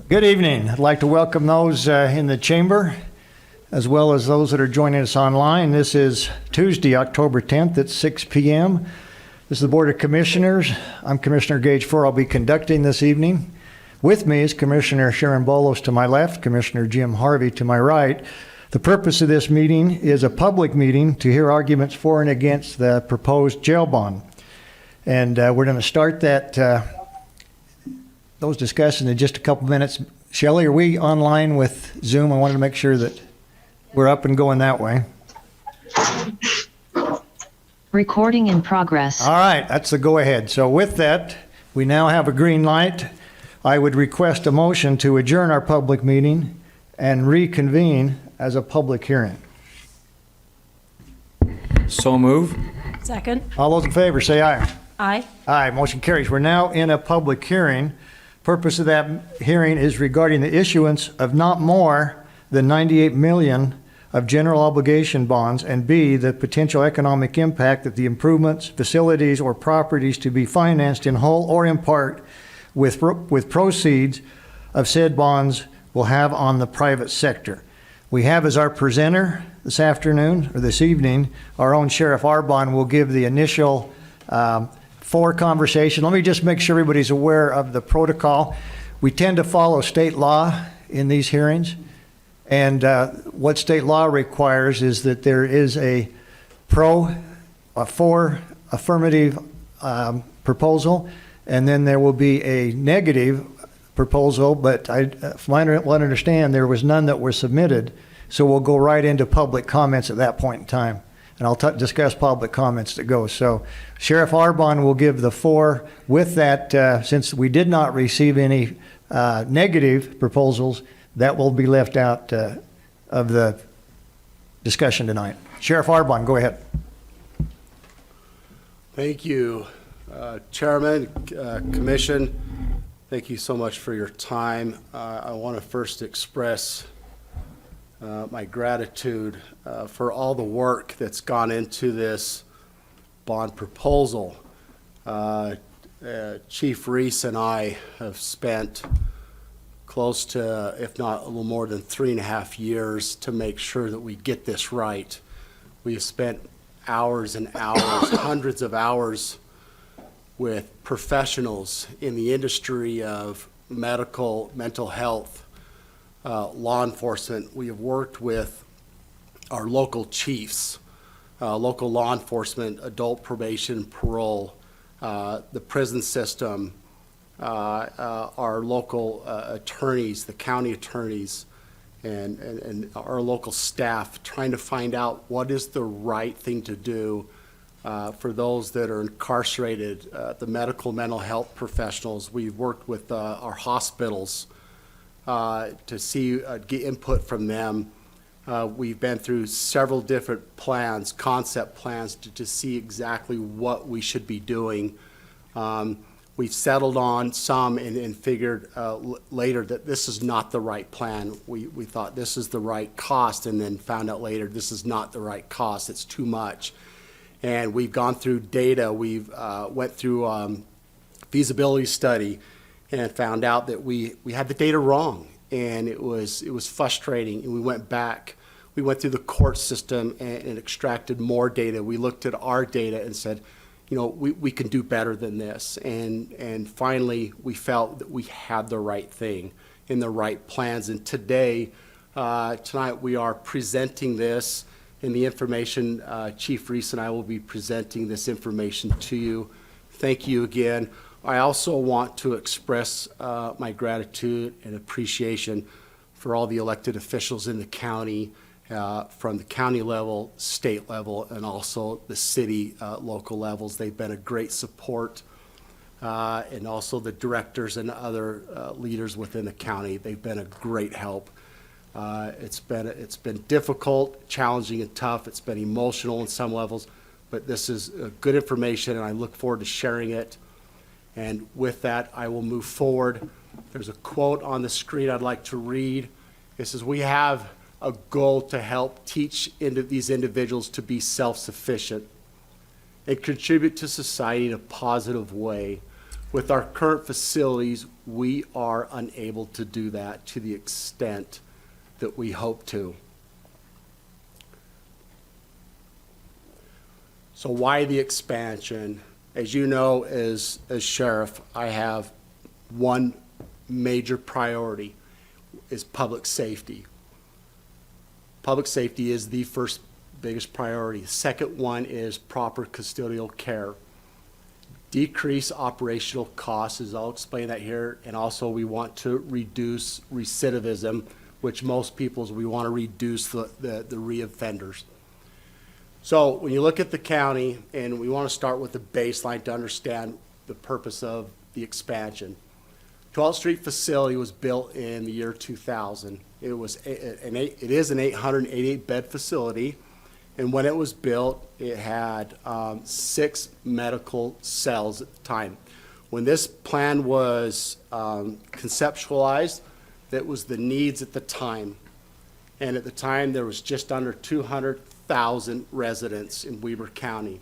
Good evening. I'd like to welcome those in the chamber as well as those that are joining us online. This is Tuesday, October 10th at 6 p.m. This is the Board of Commissioners. I'm Commissioner Gage Ford. I'll be conducting this evening. With me is Commissioner Sharon Bolos to my left, Commissioner Jim Harvey to my right. The purpose of this meeting is a public meeting to hear arguments for and against the proposed jail bond. And we're going to start those discussions in just a couple minutes. Shelley, are we online with Zoom? I wanted to make sure that we're up and going that way. Recording in progress. All right, that's the go-ahead. So with that, we now have a green light. I would request a motion to adjourn our public meeting and reconvene as a public hearing. So move. Second. All those in favor say aye. Aye. Aye, motion carries. We're now in a public hearing. Purpose of that hearing is regarding the issuance of not more than 98 million of general obligation bonds, and B, the potential economic impact that the improvements, facilities, or properties to be financed in whole or in part with proceeds of said bonds will have on the private sector. We have as our presenter this afternoon, or this evening, our own Sheriff Arbon will give the initial floor conversation. Let me just make sure everybody's aware of the protocol. We tend to follow state law in these hearings, and what state law requires is that there is a for affirmative proposal, and then there will be a negative proposal, but from what I understand, there was none that were submitted, so we'll go right into public comments at that point in time. And I'll discuss public comments that go. So Sheriff Arbon will give the floor. With that, since we did not receive any negative proposals, that will be left out of the discussion tonight. Sheriff Arbon, go ahead. Thank you, Chairman, Commission. Thank you so much for your time. I want to first express my gratitude for all the work that's gone into this bond proposal. Chief Reese and I have spent close to, if not a little more than 3.5 years to make sure that we get this right. We have spent hours and hours, hundreds of hours with professionals in the industry of mental health, law enforcement. We have worked with our local chiefs, local law enforcement, adult probation, parole, the prison system, our local attorneys, the county attorneys, and our local staff, trying to find out what is the right thing to do for those that are incarcerated, the medical, mental health professionals. We've worked with our hospitals to see, get input from them. We've been through several different plans, concept plans, to see exactly what we should be doing. We've settled on some and figured later that this is not the right plan. We thought this is the right cost, and then found out later this is not the right cost. It's too much. And we've gone through data. We've went through feasibility study and found out that we had the data wrong, and it was frustrating. And we went back. We went through the court system and extracted more data. We looked at our data and said, you know, we can do better than this. And finally, we felt that we had the right thing in the right plans. And tonight, we are presenting this in the information. Chief Reese and I will be presenting this information to you. Thank you again. I also want to express my gratitude and appreciation for all the elected officials in the county, from the county level, state level, and also the city local levels. They've been a great support, and also the directors and other leaders within the county. They've been a great help. It's been difficult, challenging, and tough. It's been emotional in some levels, but this is good information, and I look forward to sharing it. And with that, I will move forward. There's a quote on the screen I'd like to read. It says, "We have a goal to help teach these individuals to be self-sufficient and contribute to society in a positive way. With our current facilities, we are unable to do that to the extent that we hope to. So why the expansion? As you know, as sheriff, I have one major priority is public safety. Public safety is the first biggest priority. Second one is proper custodial care. Decrease operational costs, as I'll explain that here, and also we want to reduce recidivism, which most people, we want to reduce the reoffenders. So when you look at the county, and we want to start with the baseline to understand the purpose of the expansion. 12th Street facility was built in the year 2000. It is an 888 bed facility, and when it was built, it had 6 medical cells at the time. When this plan was conceptualized, that was the needs at the time. And at the time, there was just under 200,000 residents in Weber County.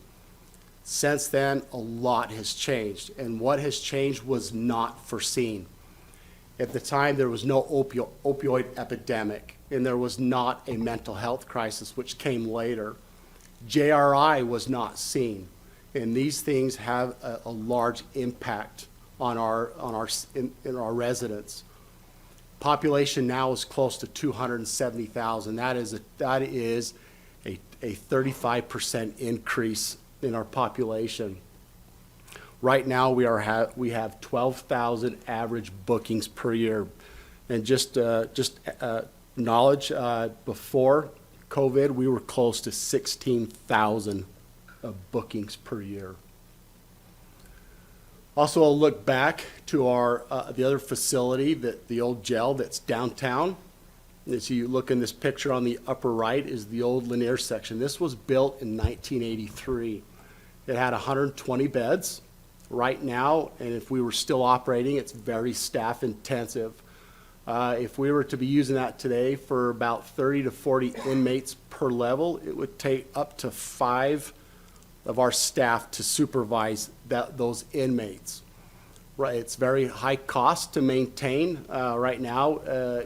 Since then, a lot has changed, and what has changed was not foreseen. At the time, there was no opioid epidemic, and there was not a mental health crisis, which came later. JRI was not seen, and these things have a large impact on our residents. Population now is close to 270,000. That is a 35% increase in our population. Right now, we have 12,000 average bookings per year. And just knowledge, before COVID, we were close to 16,000 bookings per year. Also, I'll look back to our the other facility, the old jail that's downtown. As you look in this picture on the upper right is the old Lanier section. This was built in 1983. It had 120 beds. Right now, and if we were still operating, it's very staff intensive. If we were to be using that today for about 30 to 40 inmates per level, it would take up to 5 of our staff to supervise those inmates. Right, it's very high cost to maintain right now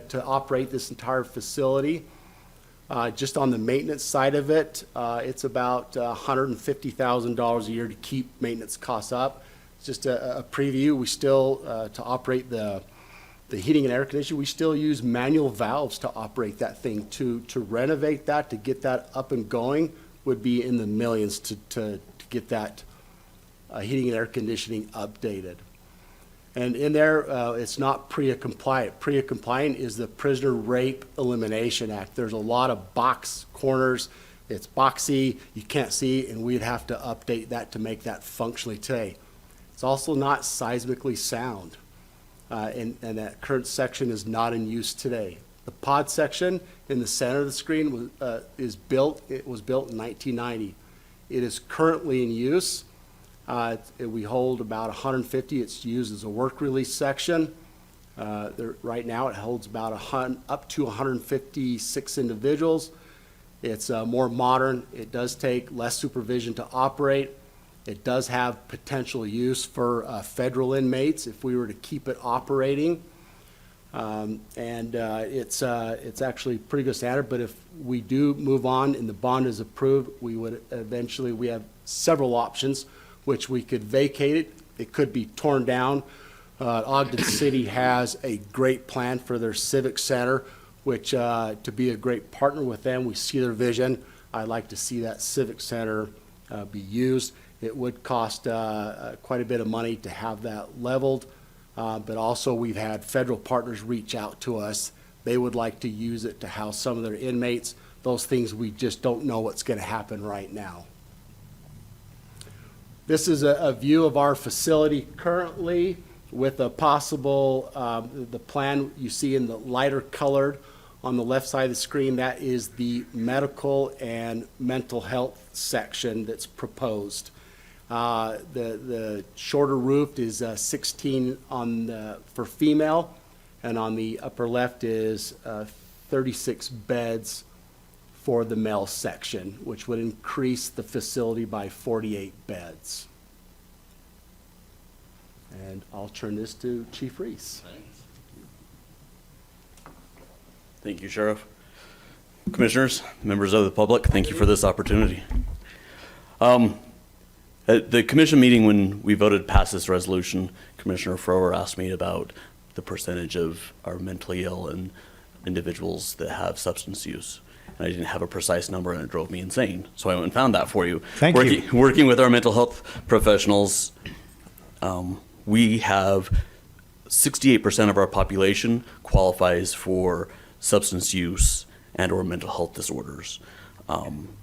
to operate this entire facility. Just on the maintenance side of it, it's about $150,000 a year to keep maintenance costs up. Just a preview, we still, to operate the heating and air conditioning, we still use manual valves to operate that thing. To renovate that, to get that up and going, would be in the millions to get that heating and air conditioning updated. And in there, it's not PREA compliant. PREA compliant is the Prisoner Rape Elimination Act. There's a lot of box corners. It's boxy, you can't see, and we'd have to update that to make that functionally today. It's also not seismically sound, and that current section is not in use today. The pod section in the center of the screen was built in 1990. It is currently in use. We hold about 150. It's used as a work release section. Right now it holds about up to 156 individuals. It's more modern. It does take less supervision to operate. It does have potential use for federal inmates if we were to keep it operating. It's actually pretty good standard, but if we do move on and the bond is approved, we have several options, which we could vacate it. It could be torn down. Ogden City has a great plan for their civic center, which to be a great partner with them, we see their vision. I'd like to see that civic center be used. It would cost quite a bit of money to have that leveled, but also we've had federal partners reach out to us. They would like to use it to house some of their inmates. Those things we just don't know what's going to happen right now. This is a view of our facility currently with a possible, the plan you see in the lighter colored on the left side of the screen. That is the medical and mental health section that's proposed. The shorter roof is 16 for female, and on the upper left is 36 beds for the male section, which would increase the facility by 48 beds. And I'll turn this to Chief Reese. Thank you, Sheriff. Commissioners, members of the public, thank you for this opportunity. At the commission meeting when we voted to pass this resolution, Commissioner Frower asked me about the percentage of our mentally ill and individuals that have substance use. And I didn't have a precise number, and it drove me insane. So I went and found that for you. Thank you. Working with our mental health professionals, we have 68% of our population qualifies for substance use and or mental health disorders,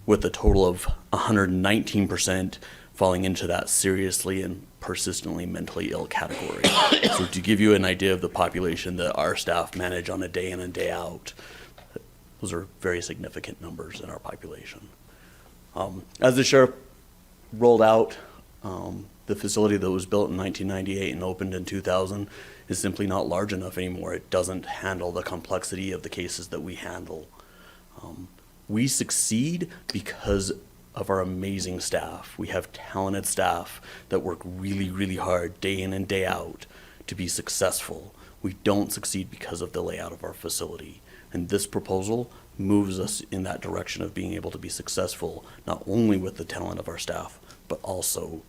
with a total of 119% falling into that seriously and persistently mentally ill category. So to give you an idea of the population that our staff manage on a day in and day out, those are very significant numbers in our population. As the sheriff rolled out, the facility that was built in 1998 and opened in 2000 is simply not large enough anymore. It doesn't handle the complexity of the cases that we handle. We succeed because of our amazing staff. We have talented staff that work really, really hard day in and day out to be successful. We don't succeed because of the layout of our facility. And this proposal moves us in that direction of being able to be successful, not only with the talent of our staff, but also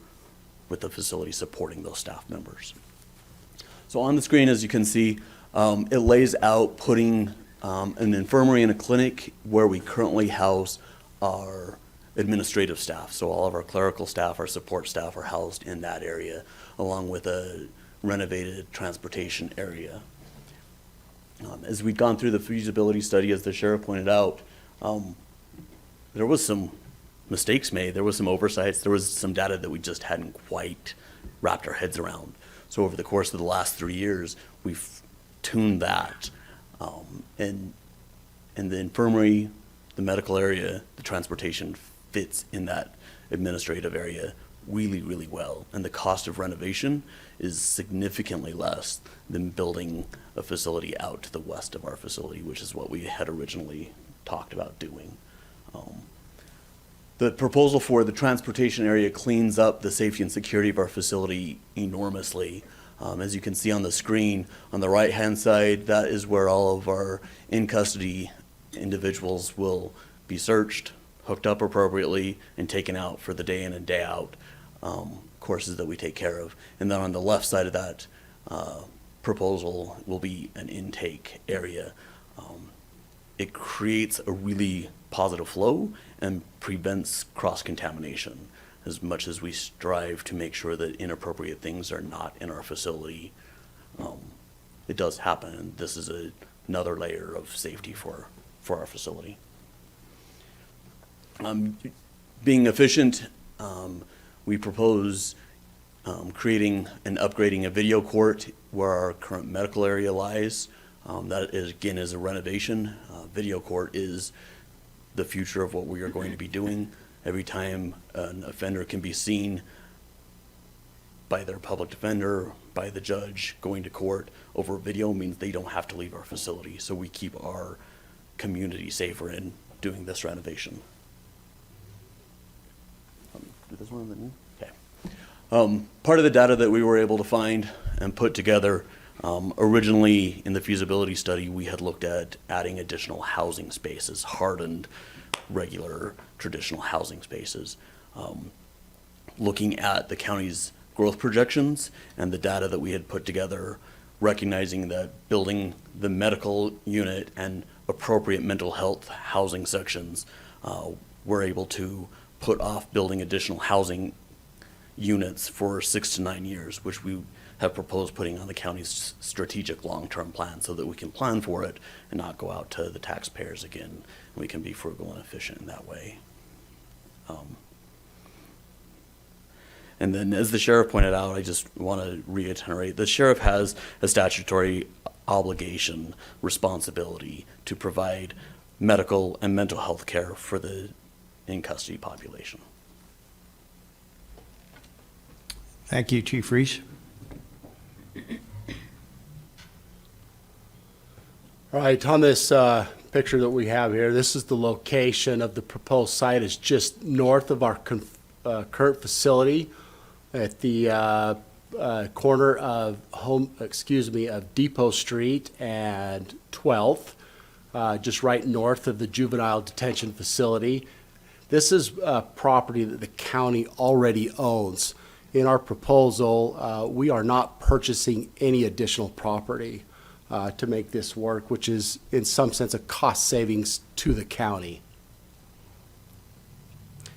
with the facility supporting those staff members. So on the screen, as you can see, it lays out putting an infirmary and a clinic where we currently house our administrative staff. So all of our clerical staff, our support staff are housed in that area, along with a renovated transportation area. As we've gone through the feasibility study, as the sheriff pointed out, there was some mistakes made, there was some oversights, there was some data that we just hadn't quite wrapped our heads around. So over the course of the last 3 years, we've tuned that. And the infirmary, the medical area, the transportation fits in that administrative area really, really well. And the cost of renovation is significantly less than building a facility out to the west of our facility, which is what we had originally talked about doing. The proposal for the transportation area cleans up the safety and security of our facility enormously. As you can see on the screen, on the right-hand side, that is where all of our in-custody individuals will be searched, hooked up appropriately, and taken out for the day in and day out courses that we take care of. And then on the left side of that proposal will be an intake area. It creates a really positive flow and prevents cross-contamination, as much as we strive to make sure that inappropriate things are not in our facility. It does happen, and this is another layer of safety for our facility. Being efficient, we propose creating and upgrading a video court where our current medical area lies. That is, again, is a renovation. Video court is the future of what we are going to be doing. Every time an offender can be seen by their public defender, by the judge, going to court over video means they don't have to leave our facility. So we keep our community safer in doing this renovation. This one, okay. Part of the data that we were able to find and put together, originally in the feasibility study, we had looked at adding additional housing spaces, hardened, regular, traditional housing spaces. Looking at the county's growth projections and the data that we had put together, recognizing that building the medical unit and appropriate mental health housing sections, we're able to put off building additional housing units for 6 to 9 years, which we have proposed putting on the county's strategic long-term plan so that we can plan for it and not go out to the taxpayers again. We can be frugal and efficient in that way. And then, as the sheriff pointed out, I just want to reiterate, the sheriff has a statutory obligation, responsibility to provide medical and mental health care for the in-custody population. Thank you, Chief Reese. All right, on this picture that we have here, this is the location of the proposed site. It's just north of our current facility at the corner of of Depot Street and 12th, just right north of the juvenile detention facility. This is a property that the county already owns. In our proposal, we are not purchasing any additional property to make this work, which is in some sense a cost savings to the county.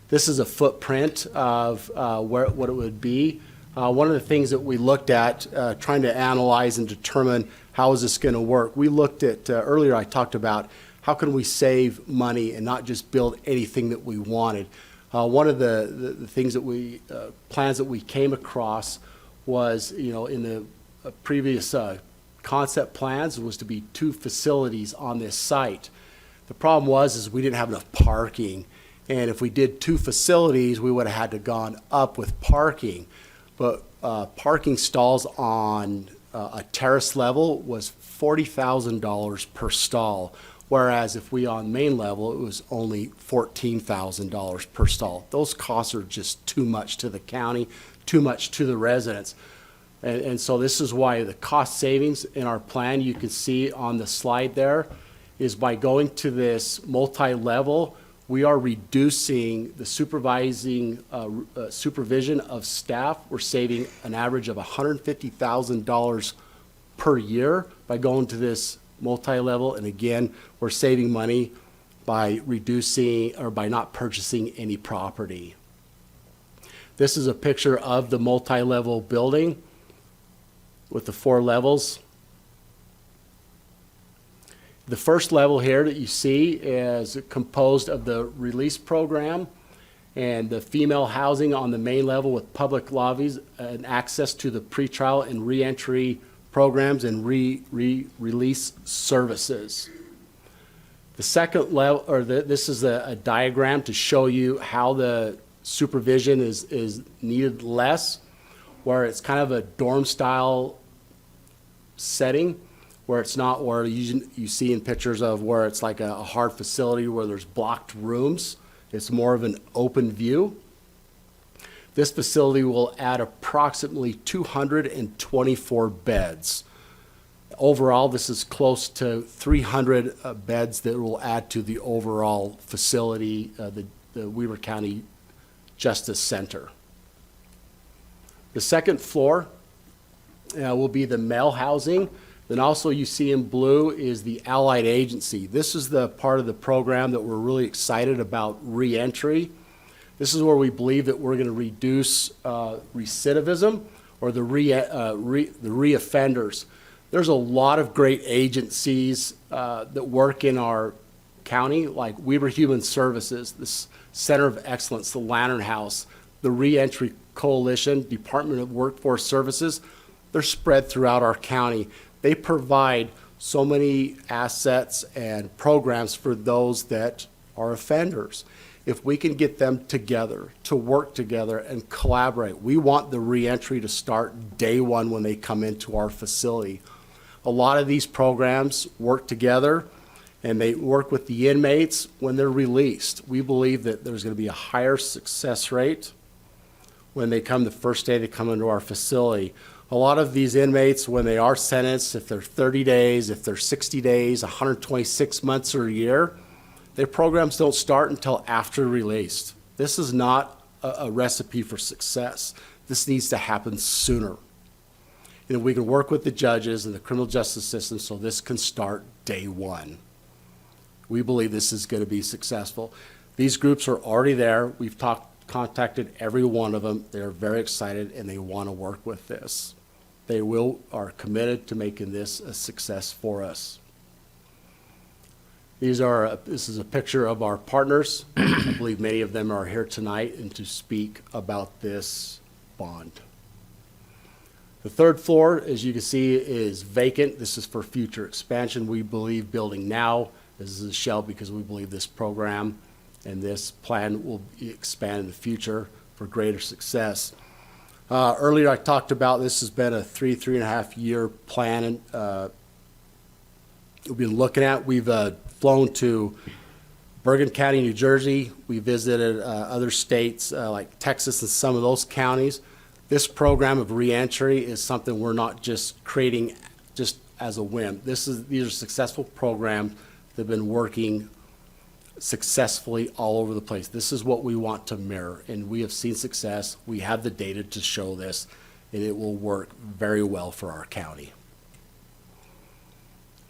This is a footprint of what it would be. One of the things that we looked at, trying to analyze and determine how is this going to work, we looked at, earlier I talked about how can we save money and not just build anything that we wanted. One of the things that plans that we came across was, in the previous concept plans was to be 2 facilities on this site. The problem was we didn't have enough parking. And if we did 2 facilities, we would have had to gone up with parking. But parking stalls on a terrace level was $40,000 per stall, whereas if we on main level, it was only $14,000 per stall. Those costs are just too much to the county, too much to the residents. And so this is why the cost savings in our plan, you can see on the slide there, is by going to this multi-level, we are reducing the supervision of staff. We're saving an average of $150,000 per year by going to this multi-level. And again, we're saving money by reducing or by not purchasing any property. This is a picture of the multi-level building with the 4 levels. The first level here that you see is composed of the release program and the female housing on the main level with public lobbies and access to the pretrial and reentry programs and release services. The second level, this is a diagram to show you how the supervision is needed less, where it's kind of a dorm style setting, where it's not where you see in pictures of where it's like a hard facility where there's blocked rooms. It's more of an open view. This facility will add approximately 224 beds. Overall, this is close to 300 beds that will add to the overall facility, the Weber County Justice Center. The second floor will be the male housing. Then also you see in blue is the Allied Agency. This is the part of the program that we're really excited about reentry. This is where we believe that we're going to reduce recidivism or the reoffenders. There's a lot of great agencies that work in our county, like Weber Human Services, the Center of Excellence, the Lantern House, the Reentry Coalition, Department of Workforce Services. They're spread throughout our county. They provide so many assets and programs for those that are offenders. If we can get them together, to work together and collaborate, we want the reentry to start day one when they come into our facility. A lot of these programs work together and they work with the inmates when they're released. We believe that there's going to be a higher success rate when they come the first day they come into our facility. A lot of these inmates, when they are sentenced, if they're 30 days, if they're 60 days, 126 months or a year, their programs don't start until after released. This is not a recipe for success. This needs to happen sooner. And we can work with the judges and the criminal justice system so this can start day one. We believe this is going to be successful. These groups are already there. We've contacted every one of them. They're very excited and they want to work with this. They are committed to making this a success for us. This is a picture of our partners. I believe many of them are here tonight and to speak about this bond. The third floor, as you can see, is vacant. This is for future expansion. We believe building now. This is a shell because we believe this program and this plan will expand in the future for greater success. Earlier I talked about this has been a 3.5 year plan we've been looking at. We've flown to Bergen County, New Jersey. We visited other states like Texas and some of those counties. This program of reentry is something we're not just creating just as a whim. These are successful programs that have been working successfully all over the place. This is what we want to mirror, and we have seen success. We have the data to show this, and it will work very well for our county.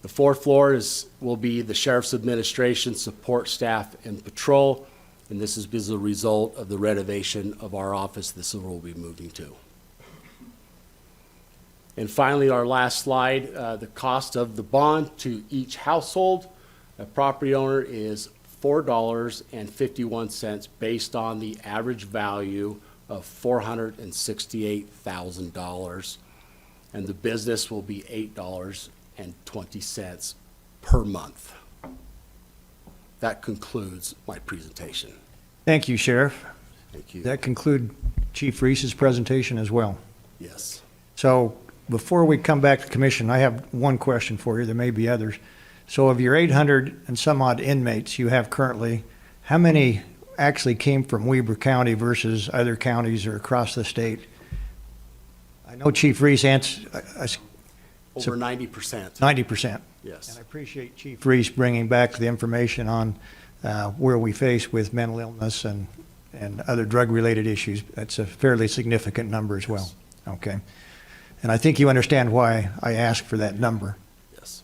The fourth floor will be the Sheriff's Administration, support staff, and patrol, and this is as a result of the renovation of our office. This is where we'll be moving to. And finally, our last slide, the cost of the bond to each household. A property owner is $4.51 based on the average value of $468,000. And the business will be $8.20 per month. That concludes my presentation. Thank you, Sheriff. Thank you. That conclude Chief Reese's presentation as well. Yes. So before we come back to commission, I have one question for you. There may be others. So of your 800 and some odd inmates you have currently, how many actually came from Weber County versus other counties or across the state? I know Chief Reese answered Over 90%. 90%. Yes. And I appreciate Chief Reese bringing back the information on where we face with mental illness and other drug-related issues. That's a fairly significant number as well. Okay. And I think you understand why I asked for that number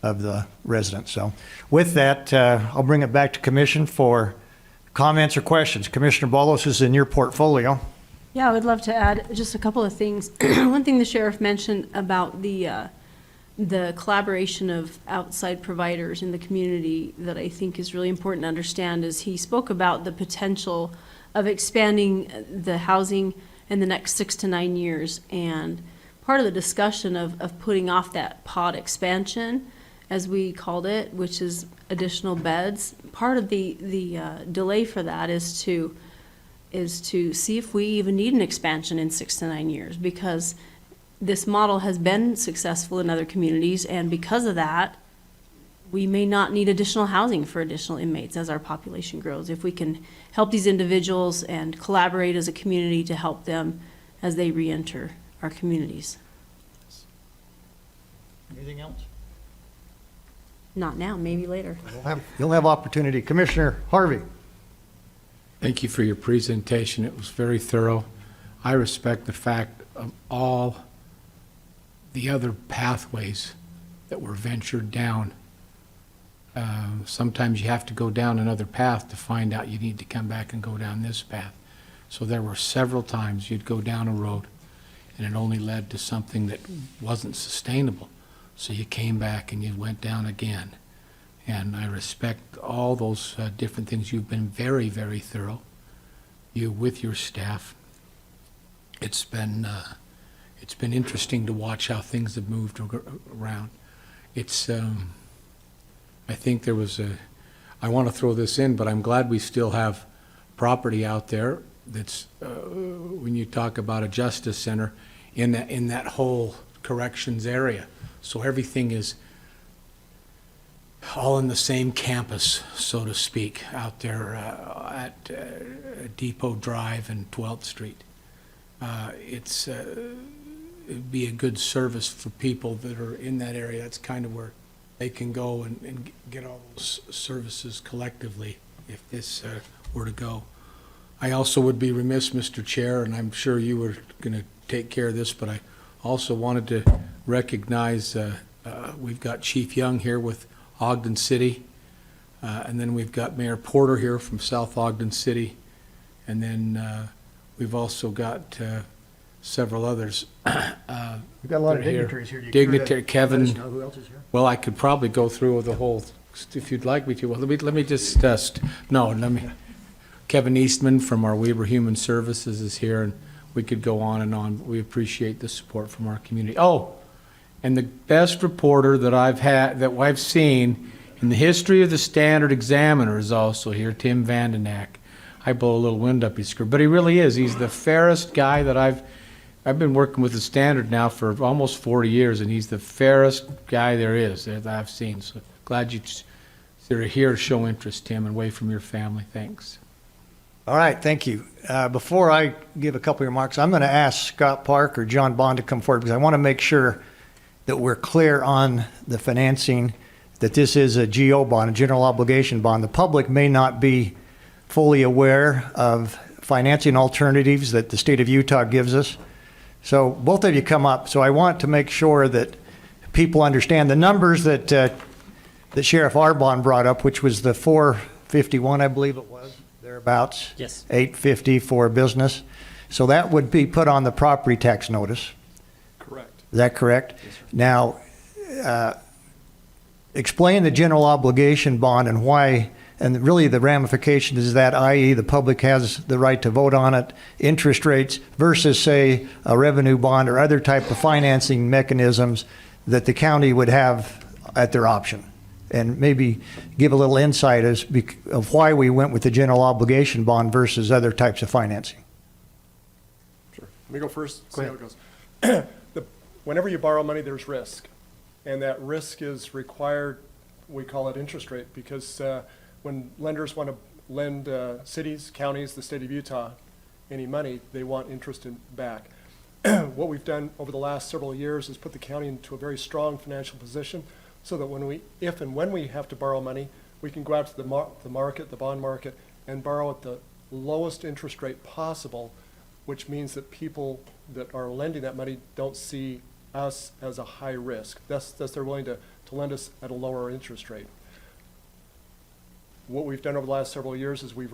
of the residents. So with that, I'll bring it back to commission for comments or questions. Commissioner Bolos is in your portfolio. Yeah, I would love to add just a couple of things. One thing the sheriff mentioned about the collaboration of outside providers in the community that I think is really important to understand is he spoke about the potential of expanding the housing in the next 6 to 9 years. And part of the discussion of putting off that pod expansion, as we called it, which is additional beds, part of the delay for that is to see if we even need an expansion in 6 to 9 years, because this model has been successful in other communities, and because of that, we may not need additional housing for additional inmates as our population grows. If we can help these individuals and collaborate as a community to help them as they re-enter our communities. Anything else? Not now, maybe later. You'll have opportunity. Commissioner Harvey. Thank you for your presentation. It was very thorough. I respect the fact of all the other pathways that were ventured down. Sometimes you have to go down another path to find out you need to come back and go down this path. So there were several times you'd go down a road and it only led to something that wasn't sustainable. So you came back and you went down again. And I respect all those different things. You've been very, very thorough. You with your staff. It's been interesting to watch how things have moved around. It's I think there was I want to throw this in, but I'm glad we still have property out there that's when you talk about a justice center in that whole corrections area. So everything is all in the same campus, so to speak, out there at Depot Drive and 12th Street. It'd be a good service for people that are in that area. That's kind of where they can go and get all those services collectively if this were to go. I also would be remiss, Mr. Chair, and I'm sure you were going to take care of this, but I also wanted to recognize we've got Chief Young here with Ogden City, and then we've got Mayor Porter here from South Ogden City, and then we've also got several others. We've got a lot of that are dignitaries here. Do you Dignitary care to Kevin. let us know who else is here? Well, I could probably go through the whole, if you'd like me to. Well, let me just, Kevin Eastman from our Weber Human Services is here, and we could go on and on. We appreciate the support from our community. Oh, and the best reporter that I've seen in the history of the Standard Examiner is also here, Tim Vandenack. I blow a little wind up his skirt, but he really is. He's the fairest guy that I've been working with the Standard now for almost 40 years, and he's the fairest guy there is that I've seen. So glad you're here to show interest, Tim, and away from your family. Thanks. All right, thank you. Before I give a couple of remarks, I'm going to ask Scott Park or John Bond to come forward because I want to make sure that we're clear on the financing, that this is a GO bond, a general obligation bond. The public may not be fully aware of financing alternatives that the state of Utah gives us. So both of you come up. So I want to make sure that people understand the numbers that that Sheriff Arbon brought up, which was the 451, I believe it was, thereabouts. Yes. 850 for business. So that would be put on the property tax notice. Correct. Is that correct? Now, explain the general obligation bond and why, and really the ramifications is that, i.e. the public has the right to vote on it, interest rates versus, say, a revenue bond or other type of financing mechanisms that the county would have at their option. And maybe give a little insight of why we went with the general obligation bond versus other types of financing. Sure. Let me go first, Go see how it goes. Whenever you borrow money, there's risk. And that risk is required, we call it interest rate, because when lenders want to lend cities, counties, the state of Utah any money, they want interest back. What we've done over the last several years is put the county into a very strong financial position so that if and when we have to borrow money, we can go out to the market, the bond market, and borrow at the lowest interest rate possible, which means that people that are lending that money don't see us as a high risk. Thus they're willing to lend us at a lower interest rate. What we've done over the last several years is we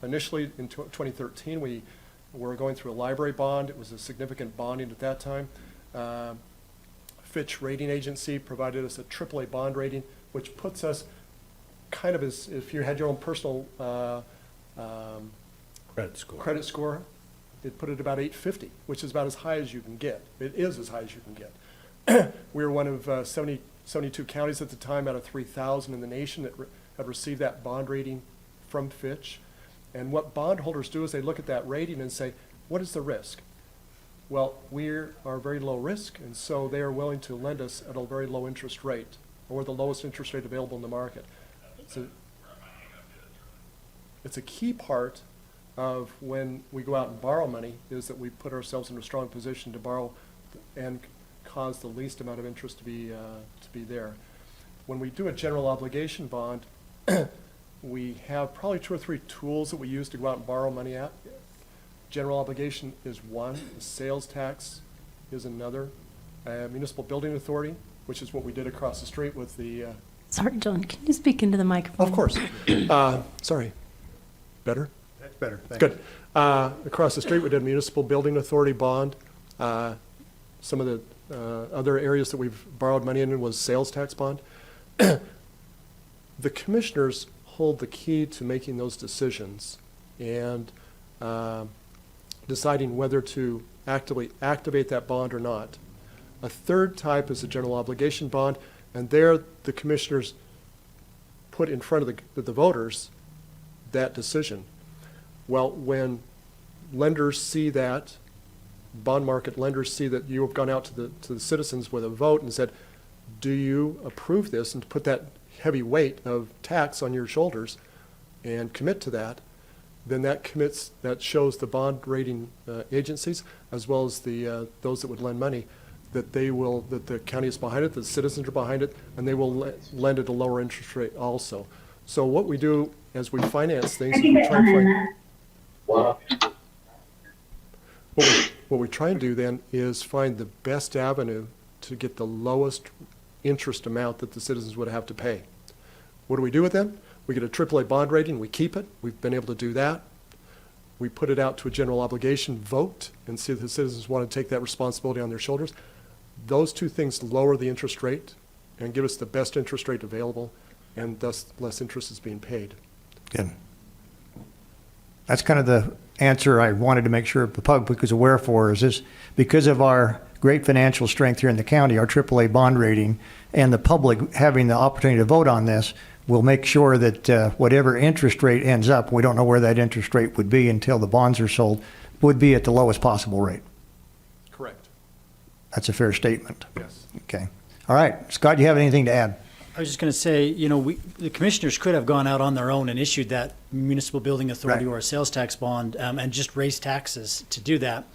initially, in 2013, we were going through a library bond. It was a significant bonding at that time. Fitch rating agency provided us a AAA bond rating, which puts us kind of as if you had your own personal credit score, it put it about 850, which is about as high as you can get. It is as high as you can get. We were one of 72 counties at the time out of 3,000 in the nation that had received that bond rating from Fitch. And what bondholders do is they look at that rating and say, what is the risk? Well, we are very low risk, and so they are willing to lend us at a very low interest rate, or the lowest interest rate available in the market. So it's a key part of when we go out and borrow money is that we put ourselves in a strong position to borrow and cause the least amount of interest to be there. When we do a general obligation bond, we have probably 2 or 3 tools that we use to go out and borrow money at. General obligation is one. The sales tax is another. Municipal building authority, which is what we did across the street with the... Sorry, John, can you speak into the microphone? Of course. Sorry. Better? That's better. Thank you. Good. Across the street, we did a municipal building authority bond. Some of the other areas that we've borrowed money in was sales tax bond. The commissioners hold the key to making those decisions and deciding whether to activate that bond or not. A third type is a general obligation bond, and there the commissioners put in front of the voters that decision. Well, when lenders see that, bond market lenders see that you have gone out to the citizens with a vote and said, do you approve this, and to put that heavy weight of tax on your shoulders and commit to that, then that shows the bond rating agencies as well as those that would lend money that the county is behind it, the citizens are behind it, and they will lend at a lower interest rate also. So what we do as we finance things is we try to find what we try and do then is find the best avenue to get the lowest interest amount that the citizens would have to pay. What do we do with them? We get a AAA bond rating, we keep it. We've been able to do that. We put it out to a general obligation vote and see if the citizens want to take that responsibility on their shoulders. Those two things lower the interest rate and give us the best interest rate available, and thus less interest is being paid. Good. That's kind of the answer I wanted to make sure the public was aware for, is this because of our great financial strength here in the county, our AAA bond rating, and the public having the opportunity to vote on this, will make sure that whatever interest rate ends up, we don't know where that interest rate would be until the bonds are sold, would be at the lowest possible rate. Correct. That's a fair statement. Yes. Okay. All right. Scott, do you have anything to add? I was just going to say, the commissioners could have gone out on their own and issued that municipal building authority Right. or a sales tax bond and just raised taxes to do that.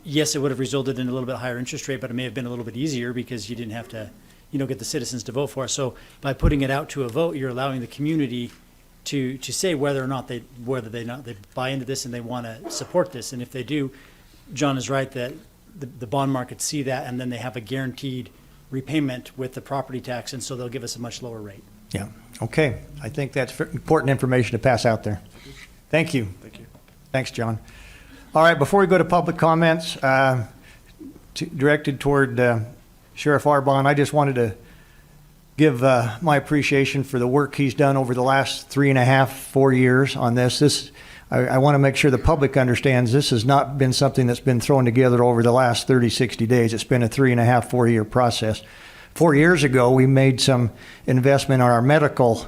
Yes, it would have resulted in a little bit higher interest rate, but it may have been a little bit easier because you didn't have to, get the citizens to vote for it. So by putting it out to a vote, you're allowing the community to say whether or not they buy into this and they want to support this. And if they do, John is right that the bond markets see that and then they have a guaranteed repayment with the property tax, and so they'll give us a much lower rate. Yeah, okay. I think that's important information to pass out there. Thank you. Thank you. Thanks, John. All right, before we go to public comments, directed toward Sheriff Arbon, I just wanted to give my appreciation for the work he's done over the last 3.5, 4 years on this. I want to make sure the public understands this has not been something that's been thrown together over the last 30, 60 days. It's been a 3.5, 4-year process. 4 years ago, we made some investment on our medical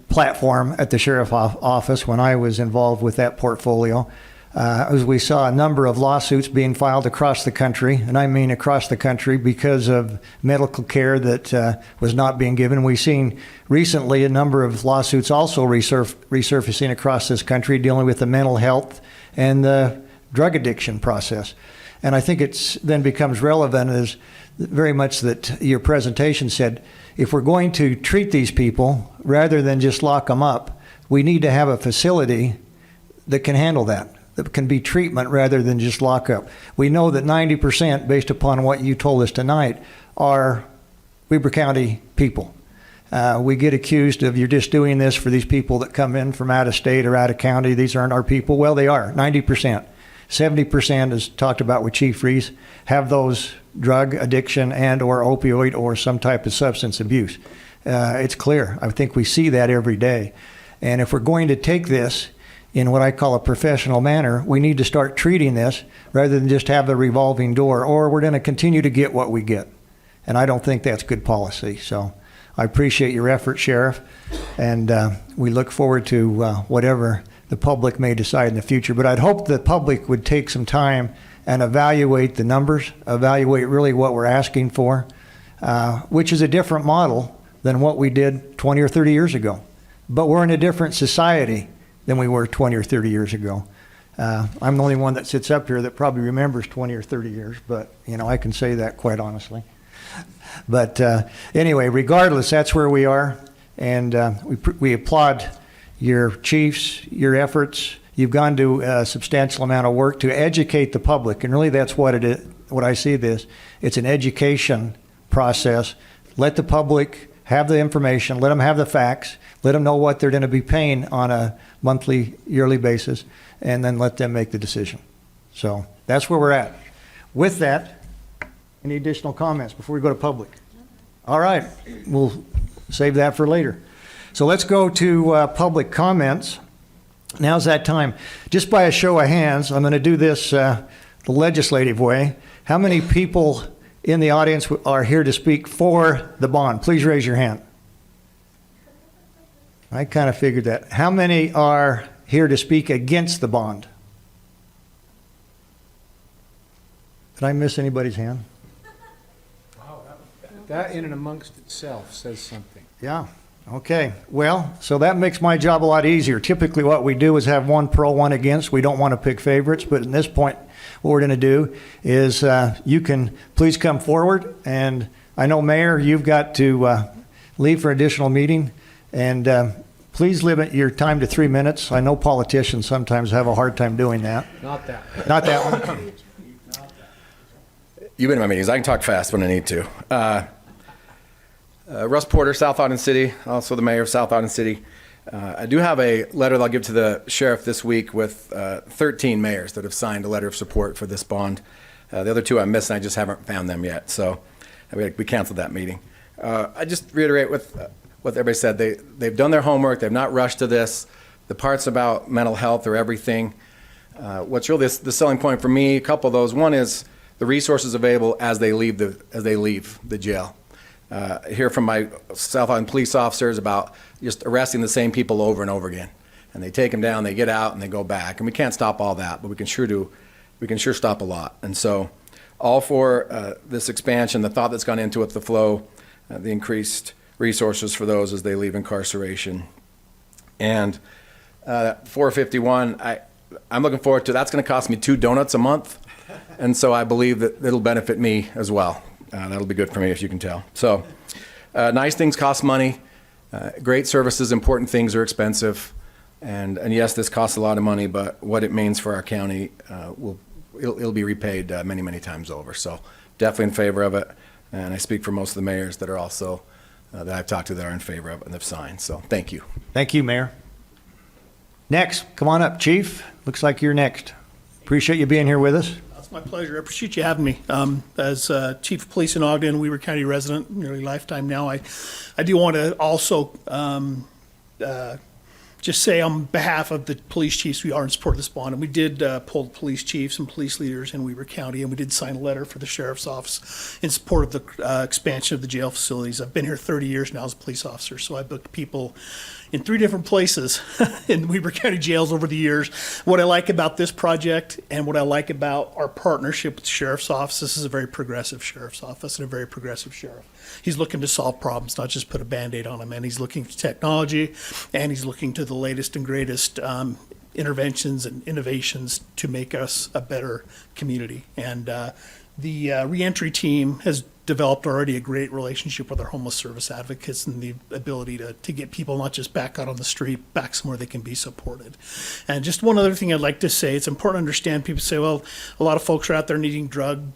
platform at the sheriff's office when I was involved with that portfolio. As we saw a number of lawsuits being filed across the country, and I mean across the country, because of medical care that was not being given. We've seen recently a number of lawsuits also resurfacing across this country dealing with the mental health and the drug addiction process. And I think it's then becomes relevant as very much that your presentation said, if we're going to treat these people rather than just lock them up, we need to have a facility that can handle that can be treatment rather than just lockup. We know that 90%, based upon what you told us tonight, are Weber County people. We get accused of, you're just doing this for these people that come in from out of state or out of county. These aren't our people. Well, they are, 90%. 70%, as talked about with Chief Reese, have those drug addiction and or opioid or some type of substance abuse. It's clear. I think we see that every day. And if we're going to take this in what I call a professional manner, we need to start treating this rather than just have the revolving door, or we're going to continue to get what we get. And I don't think that's good policy. So I appreciate your effort, Sheriff, and we look forward to whatever the public may decide in the future. But I'd hope the public would take some time and evaluate the numbers, evaluate really what we're asking for, which is a different model than what we did 20 or 30 years ago. But we're in a different society than we were 20 or 30 years ago. I'm the only one that sits up here that probably remembers 20 or 30 years, but I can say that quite honestly. But anyway, regardless, that's where we are, and we applaud your chiefs, your efforts. You've gone to a substantial amount of work to educate the public, and really that's what it is. What I see this, it's an education process. Let the public have the information, let them have the facts, let them know what they're going to be paying on a monthly, yearly basis, and then let them make the decision. So that's where we're at. With that, any additional comments before we go to public? All right, we'll save that for later. So let's go to public comments. Now's that time. Just by a show of hands, I'm going to do this the legislative way. How many people in the audience are here to speak for the bond? Please raise your hand. I kind of figured that. How many are here to speak against the bond? Did I miss anybody's hand? Wow, that in and amongst itself says something. Yeah. Okay. Well, so that makes my job a lot easier. Typically what we do is have one pro, one against. We don't want to pick favorites, but in this point, what we're going to do is you can please come forward. And I know, Mayor, you've got to leave for additional meeting. And please limit your time to 3 minutes. I know politicians sometimes have a hard time doing that. Not that. Not that one. You've been in my meetings. I can talk fast when I need to. Russ Porter, South Ogden City, also the mayor of South Ogden City. I do have a letter that I'll give to the sheriff this week with 13 mayors that have signed a letter of support for this bond. The other two I missed, and I just haven't found them yet. So we canceled that meeting. I just reiterate with what everybody said. They've done their homework. They've not rushed to this. The parts about mental health are everything. What's really the selling point for me, a couple of those. One is the resources available as they leave the jail. Hear from my South Ogden police officers about just arresting the same people over and over again. And they take them down, they get out, and they go back. And we can't stop all that, but we can sure stop a lot. And so all for this expansion, the thought that's gone into it, the flow, the increased resources for those as they leave incarceration. And 451, I'm looking forward to, that's going to cost me 2 donuts a month. And so I believe that it'll benefit me as well. That'll be good for me, if you can tell. So nice things cost money. Great services, important things are expensive. And yes, this costs a lot of money, but what it means for our county, it'll be repaid many, many times over. So definitely in favor of it. And I speak for most of the mayors that are also, that I've talked to that are in favor of it and have signed. So thank you. Thank you, Mayor. Next, come on up, Chief. Looks like you're next. Appreciate you being here with us. It's my pleasure. I appreciate you having me. As Chief of Police in Ogden, Weber County resident, nearly lifetime now, I do want to also just say on behalf of the police chiefs, we are in support of this bond. And we did pull the police chiefs and police leaders in Weber County, and we did sign a letter for the sheriff's office in support of the expansion of the jail facilities. I've been here 30 years now as a police officer, so I booked people in 3 different places in Weber County jails over the years. What I like about this project and what I like about our partnership with the sheriff's office, this is a very progressive sheriff's office and a very progressive sheriff. He's looking to solve problems, not just put a Band-Aid on them, and he's looking to technology, and he's looking to the latest and greatest interventions and innovations to make us a better community. And the reentry team has developed already a great relationship with our homeless service advocates and the ability to get people not just back out on the street, back somewhere they can be supported. And just one other thing I'd like to say, it's important to understand, people say, well, a lot of folks are out there needing drug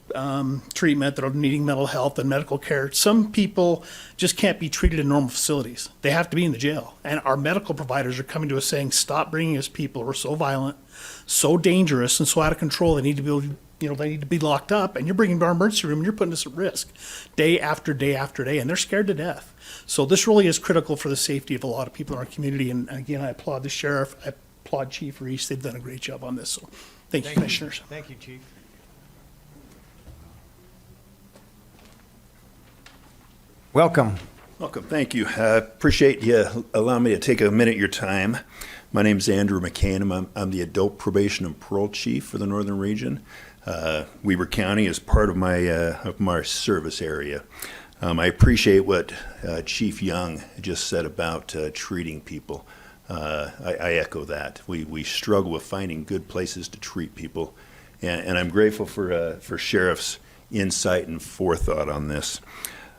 treatment, that are needing mental health and medical care. Some people just can't be treated in normal facilities. They have to be in the jail. And our medical providers are coming to us saying, stop bringing us people who are so violent, so dangerous, and so out of control. They need to be able to, they need to be locked up, and you're bringing them to our emergency room, and you're putting us at risk day after day after day, and they're scared to death. So this really is critical for the safety of a lot of people in our community, and again, I applaud the sheriff, I applaud Chief Reese, they've done a great job on this, so thank you, Commissioners. Thank you, Chief. Welcome. Welcome, thank you. I appreciate you allowing me to take a minute of your time. My name is Andrew McCann. I'm the Adult Probation and Parole Chief for the Northern Region. Weber County is part of my service area. I appreciate what Chief Young just said about treating people. I echo that. We struggle with finding good places to treat people, and I'm grateful for Sheriff's insight and forethought on this.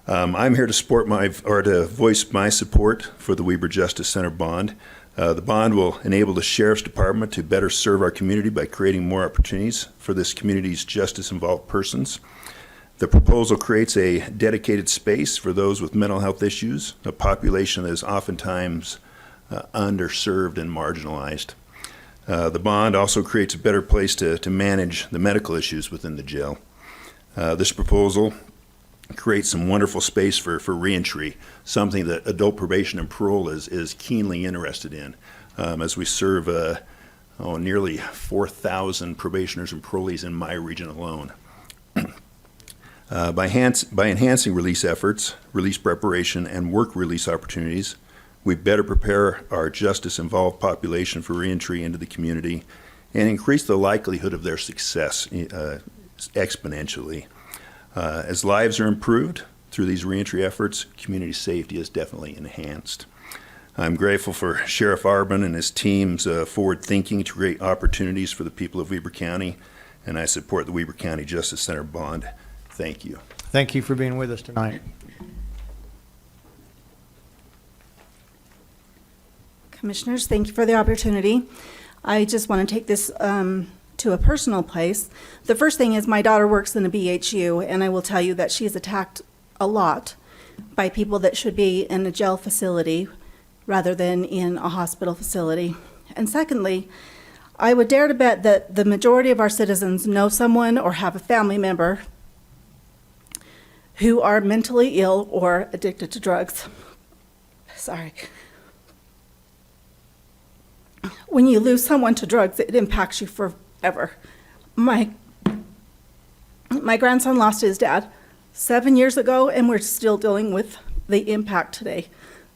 I'm here to to voice my support for the Weber Justice Center bond. The bond will enable the Sheriff's Department to better serve our community by creating more opportunities for this community's justice-involved persons. The proposal creates a dedicated space for those with mental health issues, a population that is oftentimes underserved and marginalized. The bond also creates a better place to manage the medical issues within the jail. This proposal create some wonderful space for reentry, something that adult probation and parole is keenly interested in, as we serve nearly 4,000 probationers and parolees in my region alone. By enhancing release efforts, release preparation, and work release opportunities, we better prepare our justice-involved population for reentry into the community and increase the likelihood of their success exponentially. As lives are improved through these reentry efforts, community safety is definitely enhanced. I'm grateful for Sheriff Arbin and his team's forward thinking to create opportunities for the people of Weber County, and I support the Weber County Justice Center bond. Thank you. Thank you for being with us tonight. Commissioners, thank you for the opportunity. I just want to take this to a personal place. The first thing is my daughter works in a BHU, and I will tell you that she is attacked a lot by people that should be in a jail facility rather than in a hospital facility. And secondly, I would dare to bet that the majority of our citizens know someone or have a family member who are mentally ill or addicted to drugs. Sorry. When you lose someone to drugs, it impacts you forever. My grandson lost his dad 7 years ago, and we're still dealing with the impact today.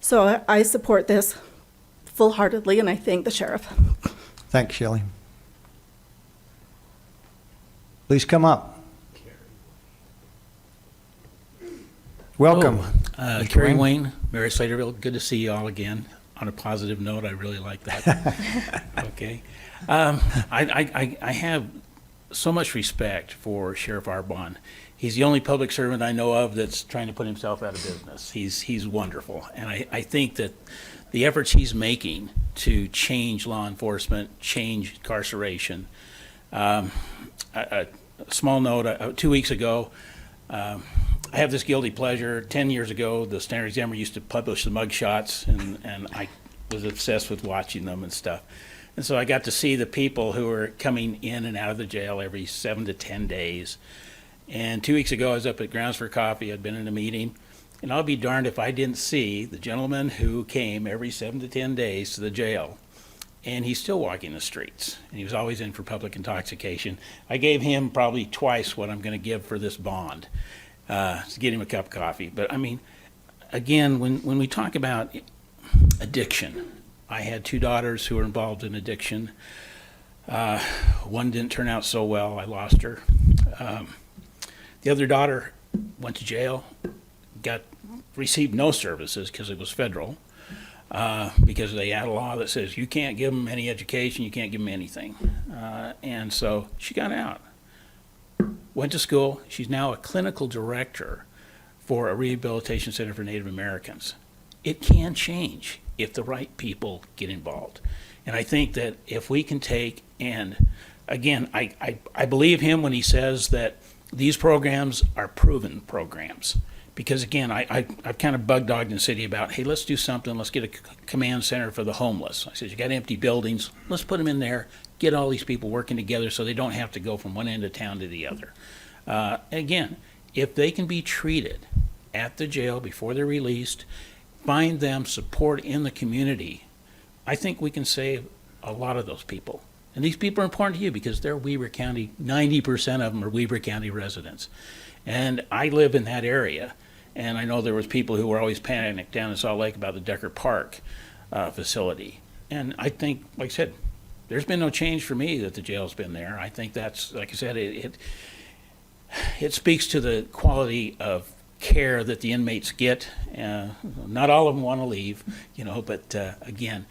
So I support this full-heartedly, and I thank the sheriff. Thanks, Shelley. Please come up. Welcome. Mr. Kerry Wayne? Wayne, Mary Slaterville, good to see you all again. On a positive note, I really like that. Okay. I have so much respect for Sheriff Arbonne. He's the only public servant I know of that's trying to put himself out of business. He's wonderful. And I think that the efforts he's making to change law enforcement, change incarceration. A small note, 2 weeks ago, I have this guilty pleasure. 10 years ago, the Standard Examiner used to publish the mug shots, and I was obsessed with watching them and stuff. And so I got to see the people who were coming in and out of the jail every 7 to 10 days. And 2 weeks ago, I was up at Grounds for Coffee. I'd been in a meeting. And I'll be darned if I didn't see the gentleman who came every 7 to 10 days to the jail. And he's still walking the streets. And he was always in for public intoxication. I gave him probably twice what I'm going to give for this bond to get him a cup of coffee. But I mean, again, when we talk about addiction, I had 2 daughters who were involved in addiction. One didn't turn out so well. I lost her. The other daughter went to jail, received no services because it was federal, because they had a law that says you can't give them any education, you can't give them anything. And so she got out, went to school. She's now a clinical director for a rehabilitation center for Native Americans. It can change if the right people get involved. And I think that if we can take, and again, I believe him when he says that these programs are proven programs. Because again, I've kind of bug dogged in the city about, hey, let's do something. Let's get a command center for the homeless. I said, you got empty buildings. Let's put them in there. Get all these people working together so they don't have to go from one end of town to the other. Again, if they can be treated at the jail before they're released, find them support in the community, I think we can save a lot of those people. And these people are important to you because they're Weber County, 90% of them are Weber County residents. And I live in that area. And I know there was people who were always panicked down in Salt Lake about the Decker Park facility. And I think, like I said, there's been no change for me that the jail's been there. I think that's, like I said, it speaks to the quality of care that the inmates get. Not all of them want to leave, but again,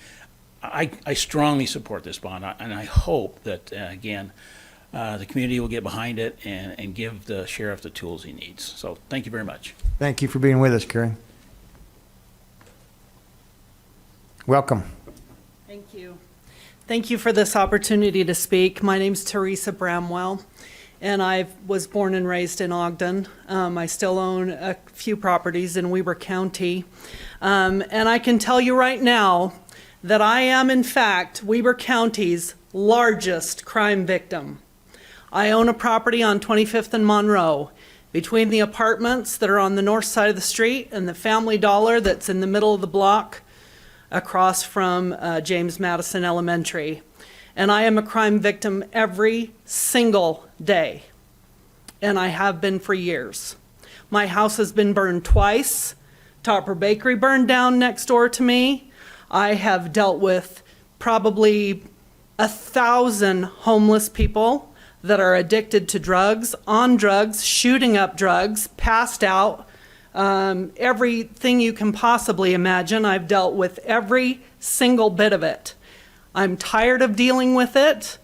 I strongly support this bond, and I hope that, again, the community will get behind it and give the sheriff the tools he needs. So thank you very much. Thank you for being with us, Kerry. Welcome. Thank you. Thank you for this opportunity to speak. My name's Teresa Bramwell, and I was born and raised in Ogden. I still own a few properties in Weber County. And I can tell you right now that I am, in fact, Weber County's largest crime victim. I own a property on 25th and Monroe, between the apartments that are on the north side of the street and the Family Dollar that's in the middle of the block across from James Madison Elementary. And I am a crime victim every single day, and I have been for years. My house has been burned twice. Topper Bakery burned down next door to me. I have dealt with probably 1,000 homeless people that are addicted to drugs, on drugs, shooting up drugs, passed out, everything you can possibly imagine. I've dealt with every single bit of it. I'm tired of dealing with it.